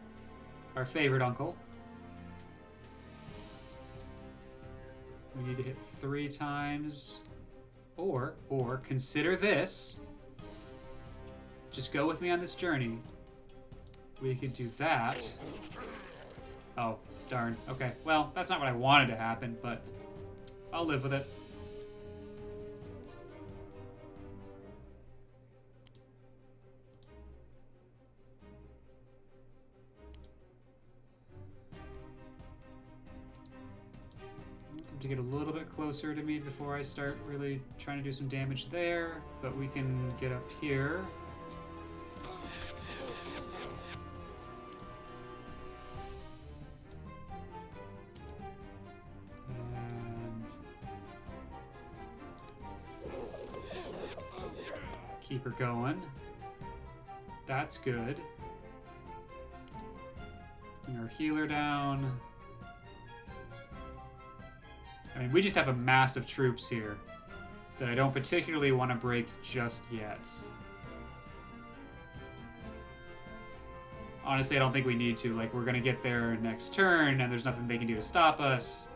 our favorite uncle. We need to hit 3 times. Or consider this. Just go with me on this journey. We could do that. Oh, darn. Okay, well, that's not what I wanted to happen, but I'll live with it. To get a little bit closer to me before I start really trying to do some damage there, but we can get up here. And keep her going. That's good. Bring our healer down. I mean, we just have a mass of troops here that I don't particularly want to break just yet. Honestly, I don't think we need to. Like, we're going to get there next turn, and there's nothing they can do to stop us.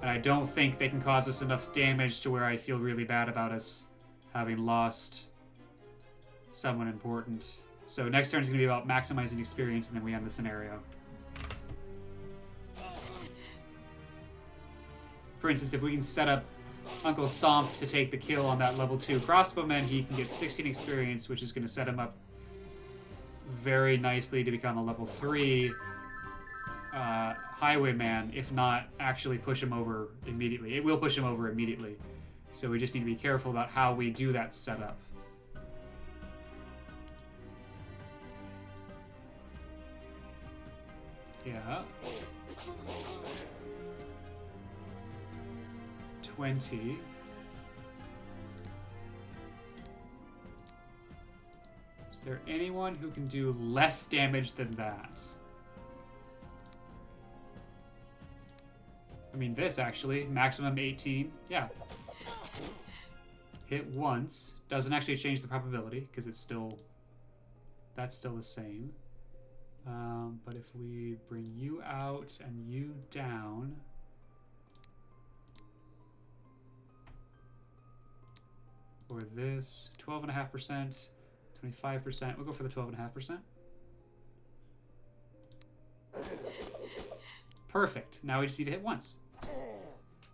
And I don't think they can cause us enough damage to where I feel really bad about us having lost someone important. So next turn is going to be about maximizing experience, and then we end the scenario. For instance, if we can set up Uncle Somph to take the kill on that level 2 crossbowman, he can get 16 experience, which is going to set him up very nicely to become a level 3 highwayman, if not actually push him over immediately. It will push him over immediately. So we just need to be careful about how we do that setup. Yeah. 20. Is there anyone who can do less damage than that? I mean, this actually. Maximum 18. Yeah. Hit once. Doesn't actually change the probability, because it's still... That's still the same. But if we bring you out and you down... Or this, 12.5%, 25%. We'll go for the 12.5%. Perfect. Now we just need to hit once.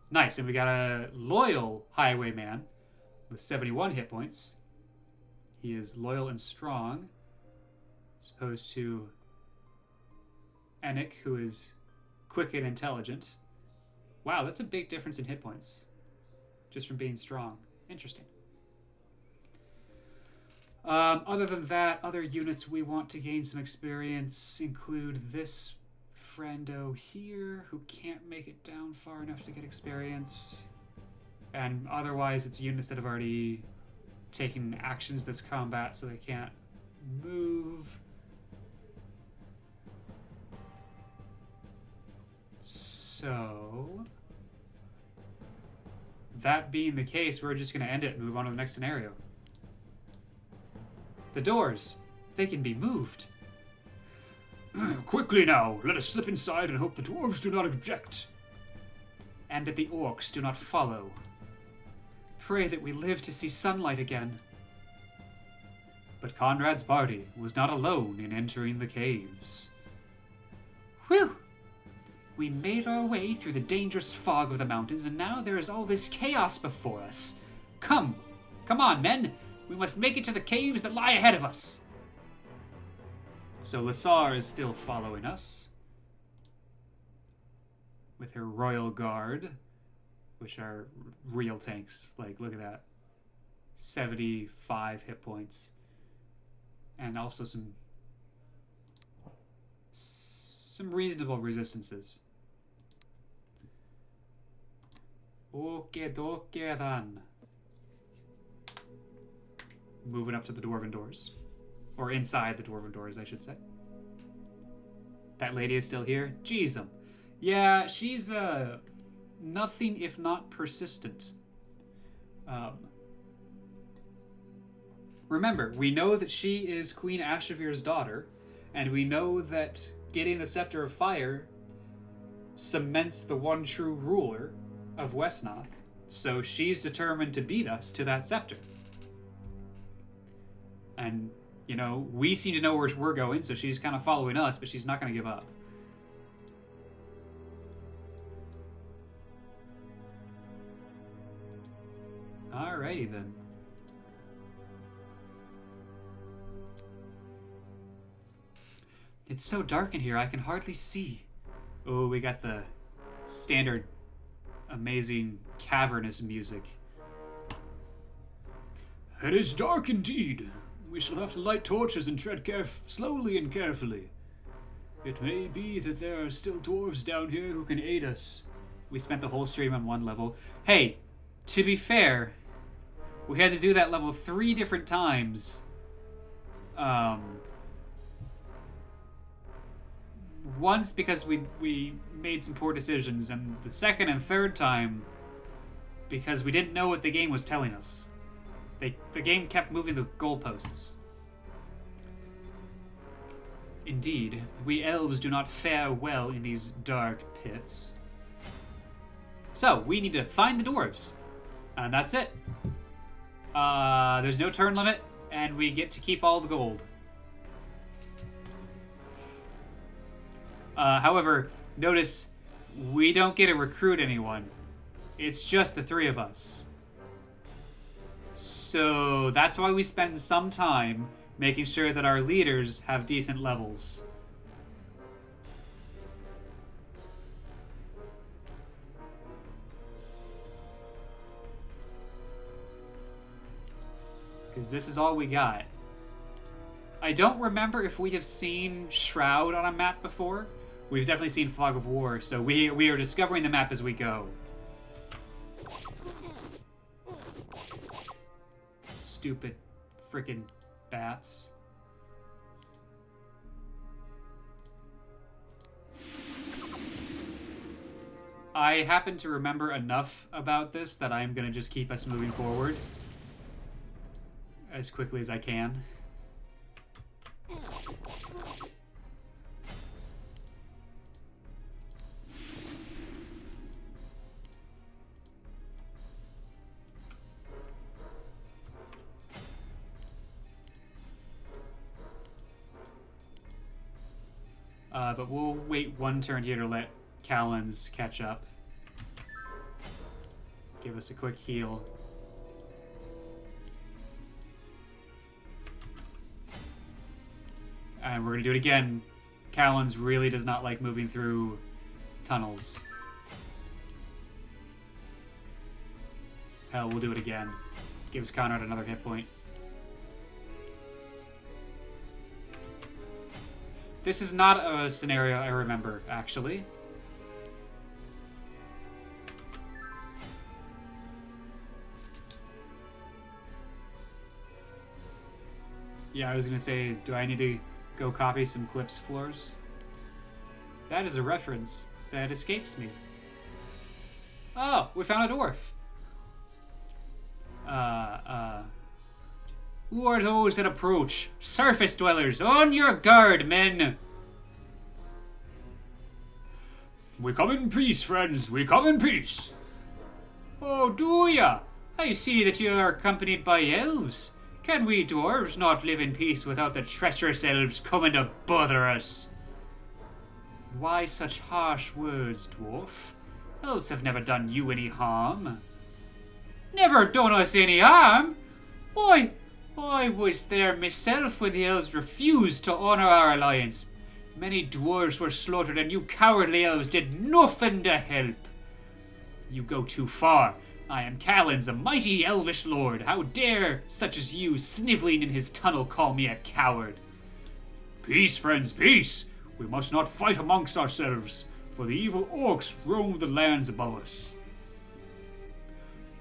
Nice, and we got a loyal highwayman with 71 hit points. He is loyal and strong, as opposed to Enoch, who is quick and intelligent. Wow, that's a big difference in hit points, just from being strong. Interesting. Other than that, other units we want to gain some experience include this friendo here, who can't make it down far enough to get experience. And otherwise, it's units that have already taken actions this combat, so they can't move. So, that being the case, we're just going to end it and move on to the next scenario. The doors, they can be moved. Quickly now, let us slip inside and hope the dwarves do not object. And that the orcs do not follow. Pray that we live to see sunlight again. But Conrad's party was not alone in entering the caves. Whew! We made our way through the dangerous fog of the mountains, and now there is all this chaos before us. Come on, men! We must make it to the caves that lie ahead of us! So Lassar is still following us. With her royal guard, which are real tanks. Like, look at that. 75 hit points. And also some reasonable resistances. Okay, then. Moving up to the dwarven doors. Or inside the dwarven doors, I should say. That lady is still here? Jeez, yeah, she's nothing if not persistent. Remember, we know that she is Queen Ashavir's daughter, and we know that getting the Scepter of Fire cements the one true ruler of Wesnoth, so she's determined to beat us to that scepter. And, you know, we seem to know where we're going, so she's kind of following us, but she's not going to give up. Alrighty then. It's so dark in here, I can hardly see. Oh, we got the standard amazing cavernous music. It is dark indeed. We shall have to light torches and tread slowly and carefully. It may be that there are still dwarves down here who can aid us. We spent the whole stream on one level. Hey, to be fair, we had to do that level 3 different times. Once because we made some poor decisions, and the second and third time because we didn't know what the game was telling us. The game kept moving the goalposts. Indeed, we elves do not fare well in these dark pits. So, we need to find the dwarves. And that's it. There's no turn limit, and we get to keep all the gold. However, notice we don't get to recruit anyone. It's just the 3 of us. So that's why we spend some time making sure that our leaders have decent levels. Because this is all we got. I don't remember if we have seen Shroud on a map before. We've definitely seen Fog of War, so we are discovering the map as we go. Stupid freaking bats. I happen to remember enough about this that I'm going to just keep us moving forward as quickly as I can. But we'll wait one turn here to let Callens catch up. Give us a quick heal. And we're going to do it again. Callens really does not like moving through tunnels. Hell, we'll do it again. Gives Conrad another hit point. This is not a scenario I remember, actually. Yeah, I was gonna say, do I need to go copy some clips, Floors? That is a reference that escapes me. Oh, we found a dwarf. Who are those that approach? Surface dwellers, on your guard, men! We come in peace, friends. We come in peace. Oh, do ya? I see that you are accompanied by elves. Can we dwarves not live in peace without the treacherous elves coming to bother us? Why such harsh words, dwarf? Elves have never done you any harm. Never done us any harm? Why, I was there myself when the elves refused to honour our alliance. Many dwarves were slaughtered and you cowardly elves did nothing to help. You go too far. I am Callan's, a mighty elvish lord. How dare such as you, snivelling in his tunnel, call me a coward? Peace, friends, peace. We must not fight amongst ourselves, for the evil orcs roam the lands above us.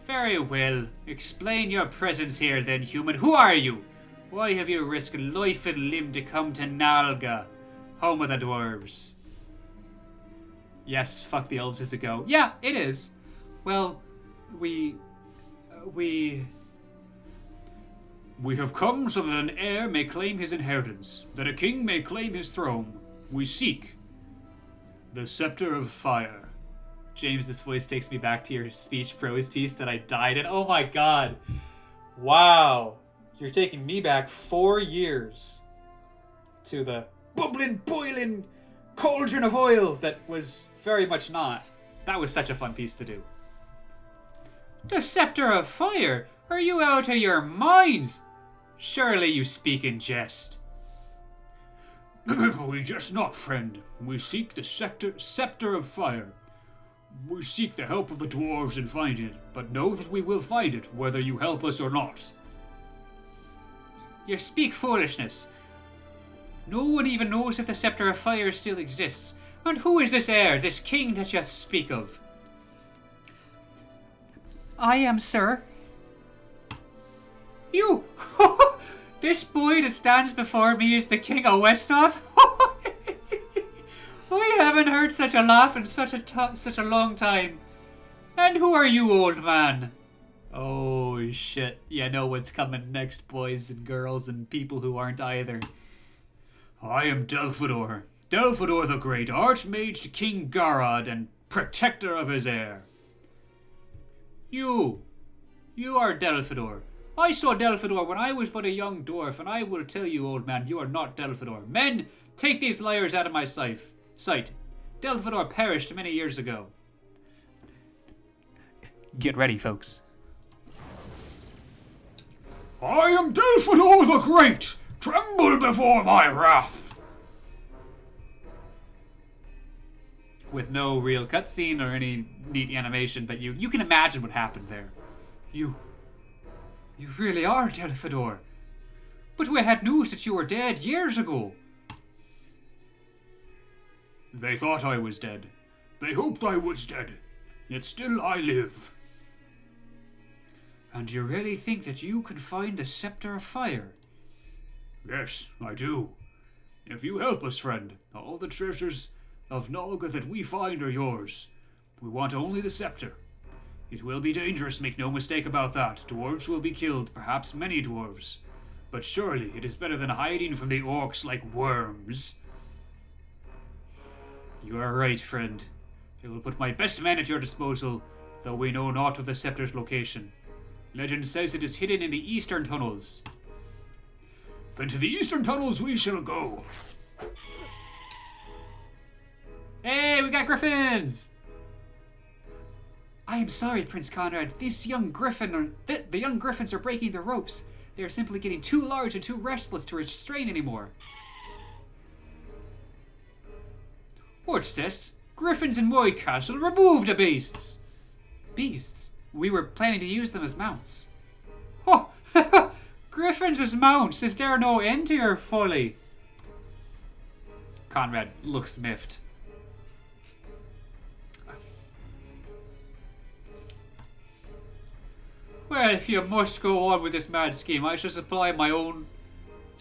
Very well. Explain your presence here then, human. Who are you? Why have you risked life and limb to come to Nalga, home of the dwarves? Yes, fuck the elves is a go. Yeah, it is. Well, we have come so that an heir may claim his inheritance, that a king may claim his throne. We seek the scepter of fire. James, this voice takes me back to your speech prose piece that I died in. Oh my god. Wow. You're taking me back 4 years to the bubbling, boiling cauldron of oil that was very much not. That was such a fun piece to do. The scepter of fire? Are you out of your minds? Surely you speak in jest. We jest not, friend. We seek the scepter of fire. We seek the help of the dwarves in finding it, but know that we will find it, whether you help us or not. You speak foolishness. No one even knows if the scepter of fire still exists. And who is this heir, this king that you speak of? I am, sir. You! This boy that stands before me is the king of Wesnoth? I haven't heard such a laugh in such a long time. And who are you, old man? Oh, shit. You know what's coming next, boys and girls and people who aren't either. I am Delphador. Delphador the Great, Archmage to King Garrod and protector of his heir. You are Delphador. I saw Delphador when I was but a young dwarf, and I will tell you, old man, you are not Delphador. Men, take these liars out of my sight. Delphador perished many years ago. Get ready, folks. I am Delphador the Great. Tremble before my wrath. With no real cutscene or any neat animation, but you can imagine what happened there. You really are Delphador. But we had news that you were dead years ago. They thought I was dead. They hoped I was dead. Yet still I live. And you really think that you can find the scepter of fire? Yes, I do. If you help us, friend, all the treasures of Nalga that we find are yours. We want only the scepter. It will be dangerous, make no mistake about that. Dwarves will be killed, perhaps many dwarves. But surely it is better than hiding from the orcs like worms. You are right, friend. I will put my best men at your disposal, though we know naught of the scepter's location. Legend says it is hidden in the eastern tunnels. Then to the eastern tunnels we shall go. Hey, we got griffins! I am sorry, Prince Conrad. The young griffins are breaking their ropes. They are simply getting too large and too restless to restrain anymore. What's this? Griffins in my castle, remove the beasts! Beasts? We were planning to use them as mounts. Oh, griffins as mounts? Is there no end to your folly? Conrad looks miffed. Well, if you must go on with this mad scheme, I shall supply my own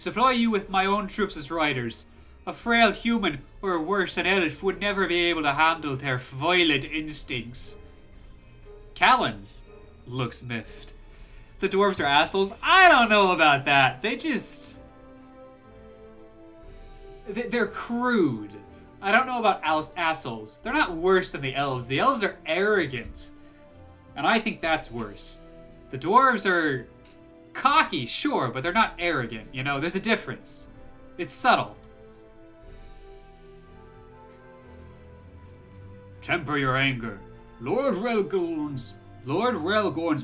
Supply you with my own troops as riders. A frail human, or worse, an elf, would never be able to handle their violent instincts. Callans looks miffed. The dwarves are assholes? I don't know about that. They just... They're crude. I don't know about assholes. They're not worse than the elves. The elves are arrogant. And I think that's worse. The dwarves are cocky, sure, but they're not arrogant. You know, there's a difference. It's subtle. Temper your anger. Lord Relgorn's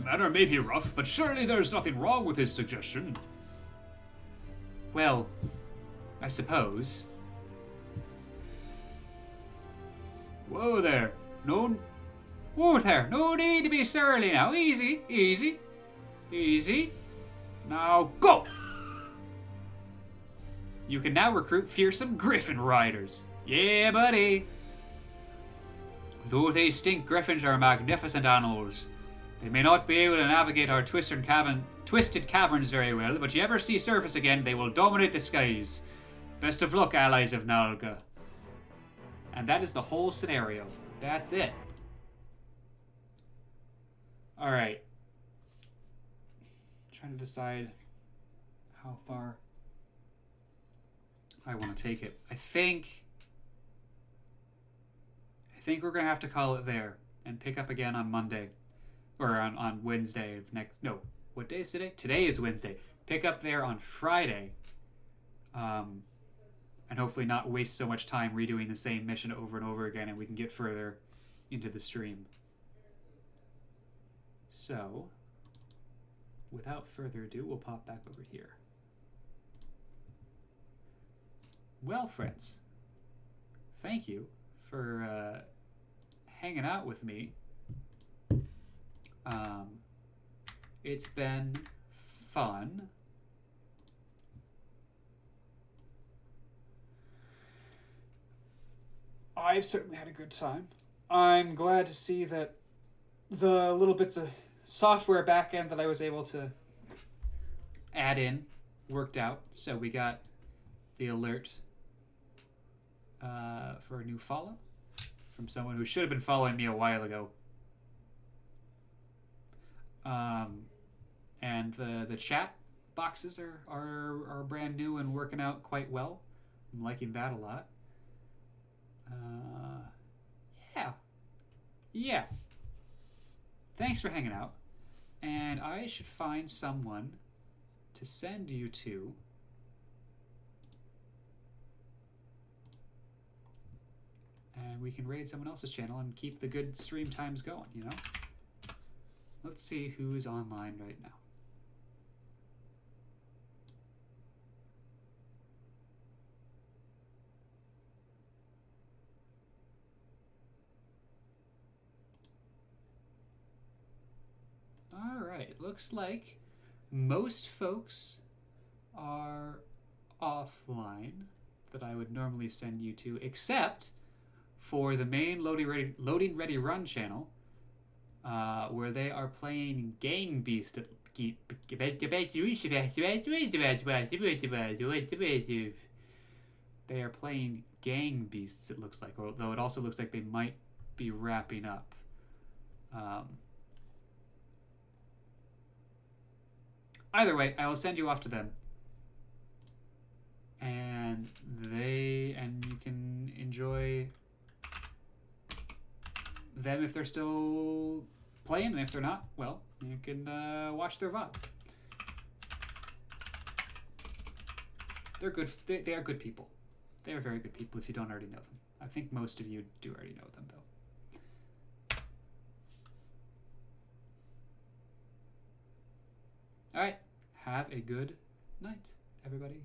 manner may be rough, but surely there's nothing wrong with his suggestion. Well, I suppose. Whoa there. Whoa there. No need to be surly now. Easy, easy, easy. Now go! You can now recruit fearsome griffin riders. Yeah, buddy. Though they stink, griffins are magnificent animals. They may not be able to navigate our twisted caverns very well, but you ever see surface again, they will dominate the skies. Best of luck, allies of Nalga. And that is the whole scenario. That's it. Alright. Trying to decide how far I want to take it. I think we're going to have to call it there and pick up again on Monday. Or on Wednesday of next... No. What day is today? Today is Wednesday. Pick up there on Friday. And hopefully not waste so much time redoing the same mission over and over again, and we can get further into the stream. So, without further ado, we'll pop back over here. Well, friends, thank you for hanging out with me. It's been fun. I've certainly had a good time. I'm glad to see that the little bits of software backend that I was able to add in worked out. So we got the alert for a new follow from someone who should have been following me a while ago. And the chat boxes are brand new and working out quite well. I'm liking that a lot. Yeah. Thanks for hanging out. And I should find someone to send you to. And we can raid someone else's channel and keep the good stream times going, you know? Let's see who's online right now. Alright, it looks like most folks are offline that I would normally send you to, except for the main loading ready run channel, where they are playing Gang Beast. They are playing Gang Beasts, it looks like, although it also looks like they might be wrapping up. Either way, I will send you off to them. And you can enjoy them if they're still playing, and if they're not, well, you can watch their VOD. They're good. They are good people. They are very good people if you don't already know them. I think most of you do already know them, though. All right. Have a good night, everybody.